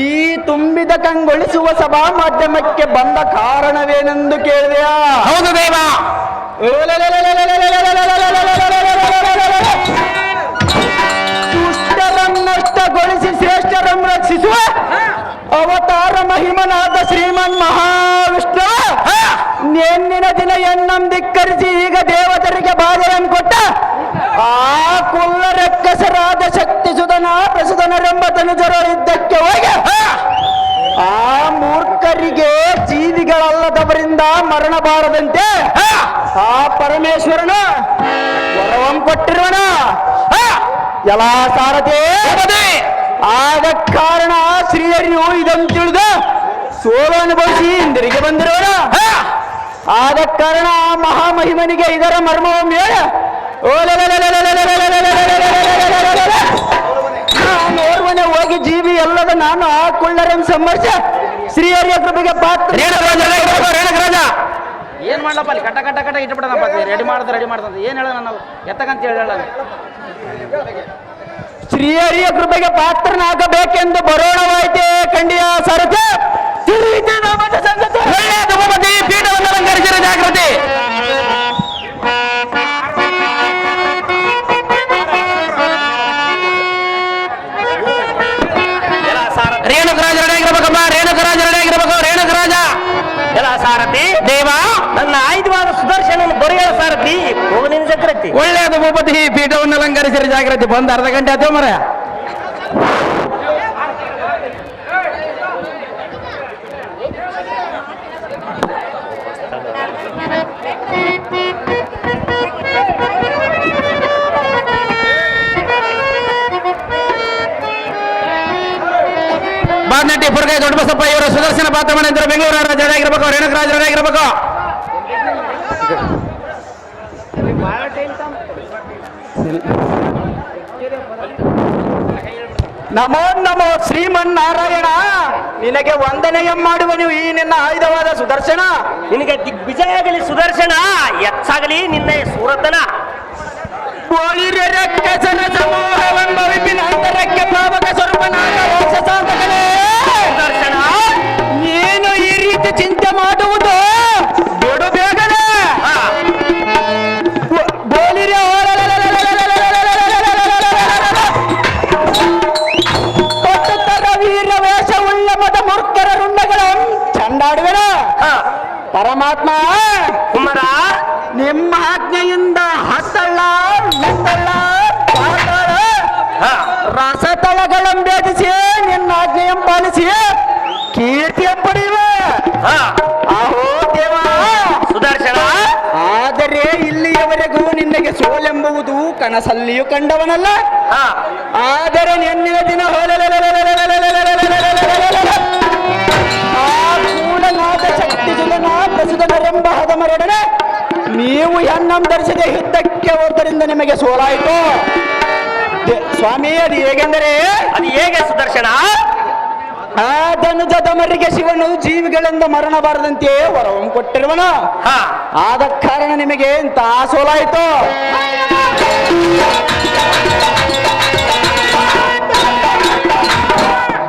ಈ ತುಂಬಿದ ಕಂಗೊಳಿಸುವ ಸಭಾ ಮಾಧ್ಯಮಕ್ಕೆ ಬಂದ ಕಾರಣವೇನೆಂದು ಕೇಳಿದೆಯಾ? ಹೌದು ದೇವ. ದುಷ್ಟರನ್ನಷ್ಟಗೊಳಿಸಿ ಶ್ರೇಷ್ಠರನ್ನು ರಕ್ಷಿಸುವ ಅವತಾರ ಮಹಿಮನಾದ ಶ್ರೀಮನ್ ಮಹಾವಿಷ್ಣು ನೆನ್ನಿನ ದಿನ ಎನ್ನಂ ಧಿಕ್ಕರಿಸಿ ಈಗ ದೇವತರಿಗೆ ಬಾಧೆಯನ್ನು ಕೊಟ್ಟ ಆ ಕುಲ್ಲ ರಕ್ಕಸರಾದ ಶಕ್ತಿ ಸುಧನ ಪ್ರಸುಧನರೆಂಬ ತನುಜರು ಇದ್ದಕ್ಕೆ ಹೋಗಿ ಆ ಮೂರ್ಖರಿಗೆ ಜೀವಿಗಳಲ್ಲದವರಿಂದ ಮರಣ ಬಾರದಂತೆ ಆ ಪರಮೇಶ್ವರನು ವರವಂ ಕೊಟ್ಟಿರುವನ ಎಲ್ಲ ಸಾರಥಿ ಆದ ಕಾರಣ ಶ್ರೀಹರಿಯು ಇದನ್ನು ತಿಳಿದ ಸೋಲು ಅನುಭವಿಸಿ ಹಿಂದಿರುಗಿ ಬಂದಿರೋಣ. ಆದ ಕಾರಣ ಮಹಾಮಹಿಮನಿಗೆ ಇದರ ಮರ್ಮವನ್ನು ಹೇಳ ಓರ್ವನೆ ಹೋಗಿ ಜೀವಿ ಎಲ್ಲದ ನಾನು ಆ ಕುಳ್ಳರನ್ನು ಸಂಬರ್ಶ ಶ್ರೀಹರಿಯ ಕೃಪೆಗೆ ಪಾತ್ರ. ಏನ್ ಮಾಡ್ಲಪ್ಪ ಅಲ್ಲಿ ಕಟ್ಟ ಕಟ್ಟ ಕಟ್ಟ ಇಟ್ಬಿಡೋಣಪ್ಪ ರೆಡಿ ಮಾಡ್ದಂತ ಏನ್ ಹೇಳ ನಾವು ಎತ್ತಕಂತ ಹೇಳ ಶ್ರೀಹರಿಯ ಕೃಪೆಗೆ ಪಾತ್ರನಾಗಬೇಕೆಂದು ಬರೋಣವಾಯ್ತೆ ಖಂಡಿಯ ಸರಥ ತಿಳಿಯಿತೆ ನಾಮದ ಸಂಗತಿ. ಒಳ್ಳೆಯದು ಭೂಪತಿ, ಪೀಠವನ್ನು ಅಲಂಕರಿಸಿದ ಜಾಗೃತಿ. ರೇಣುಕರಾಜ ರೆಡಿ ಆಗಿರ್ಬೇಕಮ್ಮ, ರೇಣುಕರಾಜ ರೆಡಿ ಆಗಿರ್ಬೇಕು. ರೇಣುಕರಾಜ ಎಲ್ಲ ಸಾರಥಿ ದೇವ ನನ್ನ ಆಯುಧವಾದ ಸುದರ್ಶನ ಬರೆಯ ಸಾರಥಿ ಹೋಗಲಿನ ಚಕ್ರತಿ. ಒಳ್ಳೆಯದು ಭೂಪತಿ, ಪೀಠವನ್ನು ಅಲಂಕರಿಸಿದ ಜಾಗೃತಿ. ಬಂದು ಅರ್ಧ ಗಂಟೆ ಆಯ್ತು ಮರ. ಬಾದ್ನಟ್ಟಿ ಪುರ್ಗೈ ದೊಡ್ಡಬಸಪ್ಪ ಇವರು ಸುದರ್ಶನ ಪಾತ್ರಮನೆಂದರು ಬೆಂಗಳೂರು ಜಡ ಆಗಿರ್ಬೇಕು. ರೇಣುಕರಾಜ ರೆಡಿ ಆಗಿರ್ಬೇಕು. ನಮೋ ನಮೋ ಶ್ರೀಮನ್ನಾರಾಯಣ, ನಿನಗೆ ವಂದನೆಯ ಮಾಡುವನು ಈ ನಿನ್ನ ಆಯುಧವಾದ ಸುದರ್ಶನ. ನಿನಗೆ ದಿಗ್ವಿಜಯಾಗಲಿ ಸುದರ್ಶನ, ಎಚ್ಚಾಗಲಿ ನಿನ್ನ ಸೂರತನ. ರಕ್ಕಸನ ಸಮೂಹವೆಂಬ ವಿಪಿನ ಅಂತರಕ್ಕೆ ಪಾವಕ ಸ್ವರೂಪನಾದ ರಾಕ್ಷಸಾಂತಕನೇ ಸುದರ್ಶನ, ನೀನು ಈ ರೀತಿ ಚಿಂತೆ ಮಾಡುವುದು ಬಿಡು ಬೇಗನೆ. ವೀರವೇಷವುಳ್ಳ ಮದ ಮೂರ್ಖರ ರುಂಡಗಳ ಚಂಡಾಡುವೆನ ಪರಮಾತ್ಮ ಕುಮಾರ, ನಿಮ್ಮ ಆಜ್ಞೆಯಿಂದ ಹತ್ತಳ್ಳ ಮೆತ್ತಳ್ಳ ಪಾತಾಳ ರಸತಳಗಳನ್ನು ಭೇದಿಸಿ ನಿನ್ನ ಆಜ್ಞೆಯನ್ನು ಪಾಲಿಸಿ ಕೀರ್ತಿಯ ಪಡೆಯುವೆ. ಆಹೋ ದೇವ ಸುದರ್ಶನ, ಆದರೆ ಇಲ್ಲಿಯವರೆಗೂ ನಿನಗೆ ಸೋಲೆಂಬುದು ಕನಸಲ್ಲಿಯೂ ಕಂಡವನಲ್ಲ. ಆದರೆ ನೆನ್ನಿನ ದಿನ ಕೂಡನಾದ ಶಕ್ತಿ ಸುಧನ ಪ್ರಸುಧನರೆಂಬ ಹದಮರಡನೆ ನೀವು ಹೆಣ್ಣಂ ಧರಿಸದೆ ಯುದ್ಧಕ್ಕೆ ಹೋದ್ದರಿಂದ ನಿಮಗೆ ಸೋಲಾಯಿತು. ಸ್ವಾಮಿ, ಅದು ಹೇಗೆಂದರೆ ಅದು ಹೇಗೆ ಸುದರ್ಶನ? ಆ ಧನುಜದಮರಿಗೆ ಶಿವನು ಜೀವಿಗಳಿಂದ ಮರಣ ಬಾರದಂತೆ ವರವನ್ನು ಕೊಟ್ಟಿರುವನು. ಆದ ಕಾರಣ ನಿಮಗೆ ಇಂತ ಸೋಲಾಯಿತು.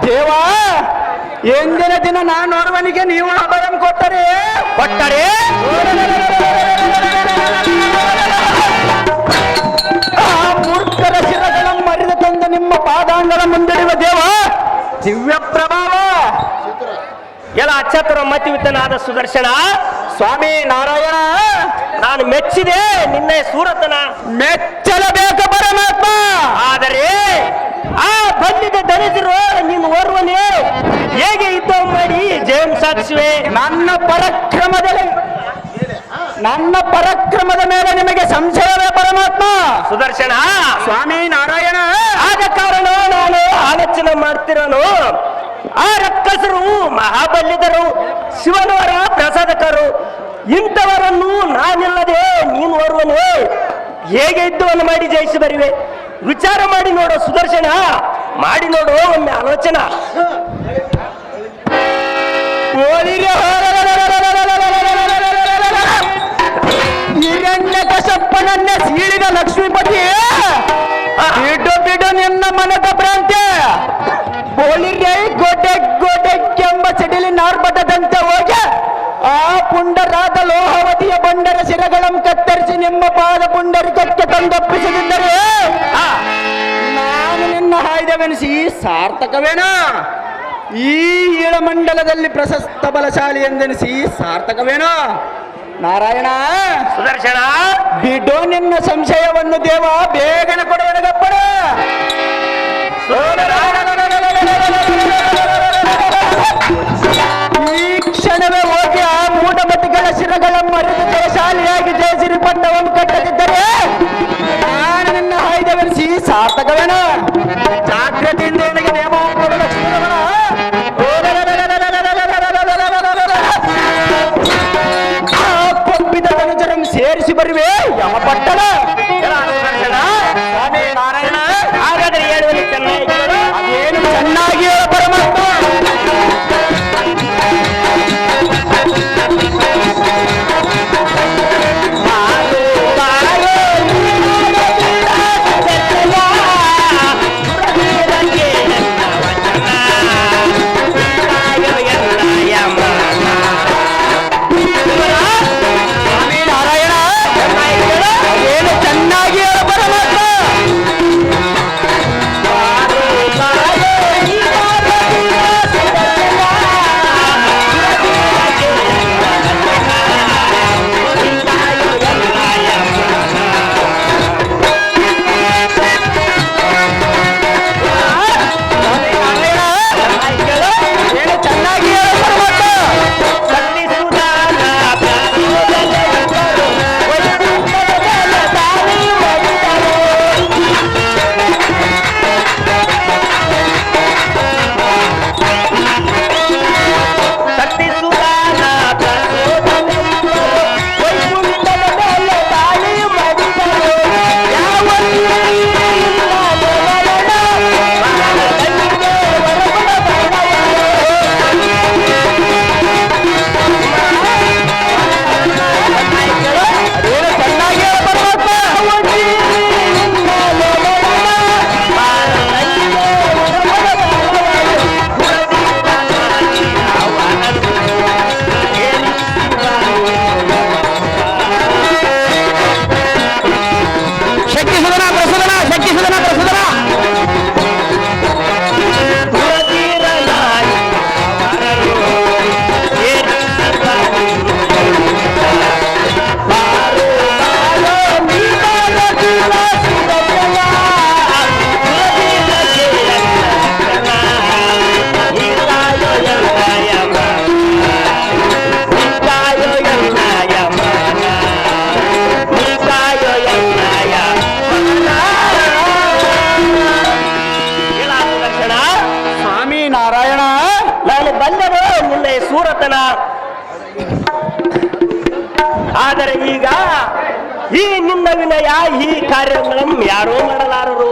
ದೇವ, ಎಂದಿನ ದಿನ ನಾನು ಓರ್ವನಿಗೆ ನೀವು ಅಭಯಂ ಕೊಟ್ಟರೆ ಆ ಮೂರ್ಖರ ಶಿರಗಳ ಮರಿದ ತಂದ ನಿಮ್ಮ ಪಾದಾಂಗದ ಮುಂದಿಡುವ ದೇವ ದಿವ್ಯ ಪ್ರಭಾವ ಎಲ್ಲ ಅಚ್ಚತರ ಮತಿವಿತನಾದ ಸುದರ್ಶನ ಸ್ವಾಮಿ ನಾರಾಯಣ ನಾನು ಮೆಚ್ಚಿದೆ ನಿನ್ನ ಸೂರತನ ಮೆಚ್ಚಲಬೇಕು ಪರಮಾತ್ಮ. ಆದರೆ ಆ ಬಂದಿದ್ದ ಧರಿಸಿರೋ ನೀನು ಓರ್ವನೇ ಹೇಗೆ ಯುದ್ಧ ಮಾಡಿ ಜಯಂ ಸಾಧಿಸುವೆ? ನನ್ನ ಪರಾಕ್ರಮದ ಮೇಲೆ ನಿಮಗೆ ಸಂಶಯವೇ ಪರಮಾತ್ಮ? ಸುದರ್ಶನ ಸ್ವಾಮಿ ನಾರಾಯಣ ಆದ ಕಾರಣ ನಾನು ಆಲೋಚನೆ ಮಾಡ್ತಿರೋನು ಆ ರಕ್ಕಸರು ಮಹಾಬಲ್ಯದರು ಶಿವನವರ ಪ್ರಸಾದಕರು ಇಂಥವರನ್ನು ನಾನಿಲ್ಲದೆ ನೀನು ಓರ್ವನು ಹೇಗೆ ಯುದ್ಧವನ್ನು ಮಾಡಿ ಜಯಿಸಿ ಬರಿವೆ? ವಿಚಾರ ಮಾಡಿ ನೋಡು ಸುದರ್ಶನ, ಮಾಡಿ ನೋಡು ಒಮ್ಮೆ ಆಲೋಚನಾ. ಹಿರಣ್ಯ ಕಶಪ್ಪನನ್ನ ಸೀಳಿದ ಲಕ್ಷ್ಮೀಪತಿ ಬಿಡು ನಿನ್ನ ಮನದ ಭ್ರಾಂತಿ. ಬೋಲಿರೇ ಗೊಡ್ಡೆಕ್ಕೆಂಬ ಸಿಡಿಲಿ ನಾರ್ಬಟದಂತೆ ಹೋಗಿ ಆ ಪುಂಡರಾದ ಲೋಹವತಿಯ ಬಂಡರ ಶಿರಗಳನ್ನು ಕತ್ತರಿಸಿ ನಿಮ್ಮ ಪಾದ ಪುಂಡರಿಕಕ್ಕೆ ತಂದೊಪ್ಪಿಸದಿದ್ದರೆ ನಾನು ನಿನ್ನ ಆಯ್ದವೆನಿಸಿ ಸಾರ್ಥಕವೇನಾ? ಈ ಈಳಮಂಡಲದಲ್ಲಿ ಪ್ರಶಸ್ತ ಬಲಶಾಲಿ ಎಂದೆನಿಸಿ ಸಾರ್ಥಕವೇನೋ? ನಾರಾಯಣ ಸುದರ್ಶನ ಬಿಡು ನಿನ್ನ ಸಂಶಯವನ್ನು ದೇವ, ಬೇಗನೆ ಕೊಡುವನಗಪ್ಪಡ. ಈ ಕ್ಷಣವೇ ಹೋಗಿ ಆ ಮೂಢಮತಿಗಳ ಶಿರಗಳ ಮರಿದು ಜಯಶಾಲಿಯಾಗಿ ಜಯಸಿರಿ ಪಟ್ಟವನ್ನು ಕಟ್ಟದಿದ್ದರೆ ನಾನು ನಿನ್ನ ಆಯ್ದವೆನಿಸಿ ಸಾರ್ಥಕವೇನೋ? ಜಾಗ್ರತೆಯಿಂದ ನನಗೆ ನೇಮ ಕೊಂಬಿದ ತನುಜರಂ ಸೇರಿಸಿ ಬರುವೆ ಯಮಪಟ್ಟಣ. ಸ್ವಾಮಿ ನಾರಾಯಣ ಹಾಗಾದ್ರೆ ಹೇಳುವಲ್ಲಿ ಚೆನ್ನಾಗಿ ಅದೇನು ಚೆನ್ನಾಗಿ ಹೇಳ ಪರಮಾತ್ಮ. ಸೂರತನ. ಆದರೆ ಈಗ ಈ ನಿನ್ನ ವಿನಯ ಈ ಕಾರ್ಯಗಳನ್ನು ಯಾರೂ ಮಾಡಲಾರರು.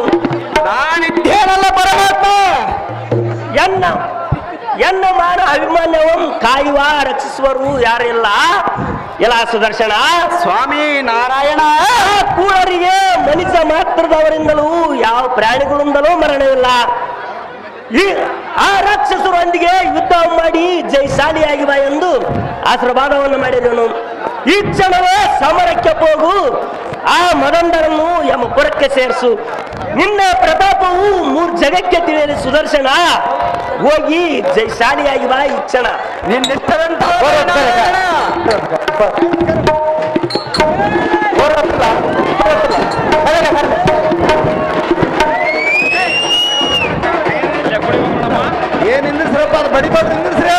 ನಾನಿದ್ದೇನಲ್ಲ ಪರಮಾತ್ಮ. ಎನ್ನ ಮಾನ ಅಭಿಮಾನ್ಯವನ್ನು ಕಾಯುವ ರಕ್ಷಿಸುವರು ಯಾರಿಲ್ಲ. ಎಲ್ಲ ಸುದರ್ಶನ ಸ್ವಾಮಿ ನಾರಾಯಣ ಕೂಡರಿಗೆ ಮನುಷ್ಯ ಮಾತ್ರದವರಿಂದಲೂ ಯಾವ ಪ್ರಾಣಿಗಳಿಂದಲೂ ಮರಣವಿಲ್ಲ. ಈ ಆ ರಾಕ್ಷಸರೊಂದಿಗೆ ಯುದ್ಧ ಮಾಡಿ ಜೈಶಾಲಿಯಾಗಿ ಬಾ ಎಂದು ಆಶೀರ್ವಾದವನ್ನು ಮಾಡಿದನು. ಈ ಕ್ಷಣವೇ ಸಮರಕ್ಕೆ ಹೋಗು, ಆ ಮದಂಡರನ್ನು ಯಮಪುರಕ್ಕೆ ಸೇರಿಸು. ನಿನ್ನ ಪ್ರತಾಪವು 3 ಜಗಕ್ಕೆ ತಿಳಿಯಲಿ ಸುದರ್ಶನ. ಹೋಗಿ ಜೈಶಾಲಿಯಾಗಿ ಬಾ ಈ ಕ್ಷಣ. ನಿನ್ನಿಷ್ಟದಂತ ಏನ್ ನಿಂದಿರ್ಸ್ರಪ್ಪ, ಅದು ಬಡಿಬಾರ್ದು ನಿಂದಿರ್ಸ್ರ.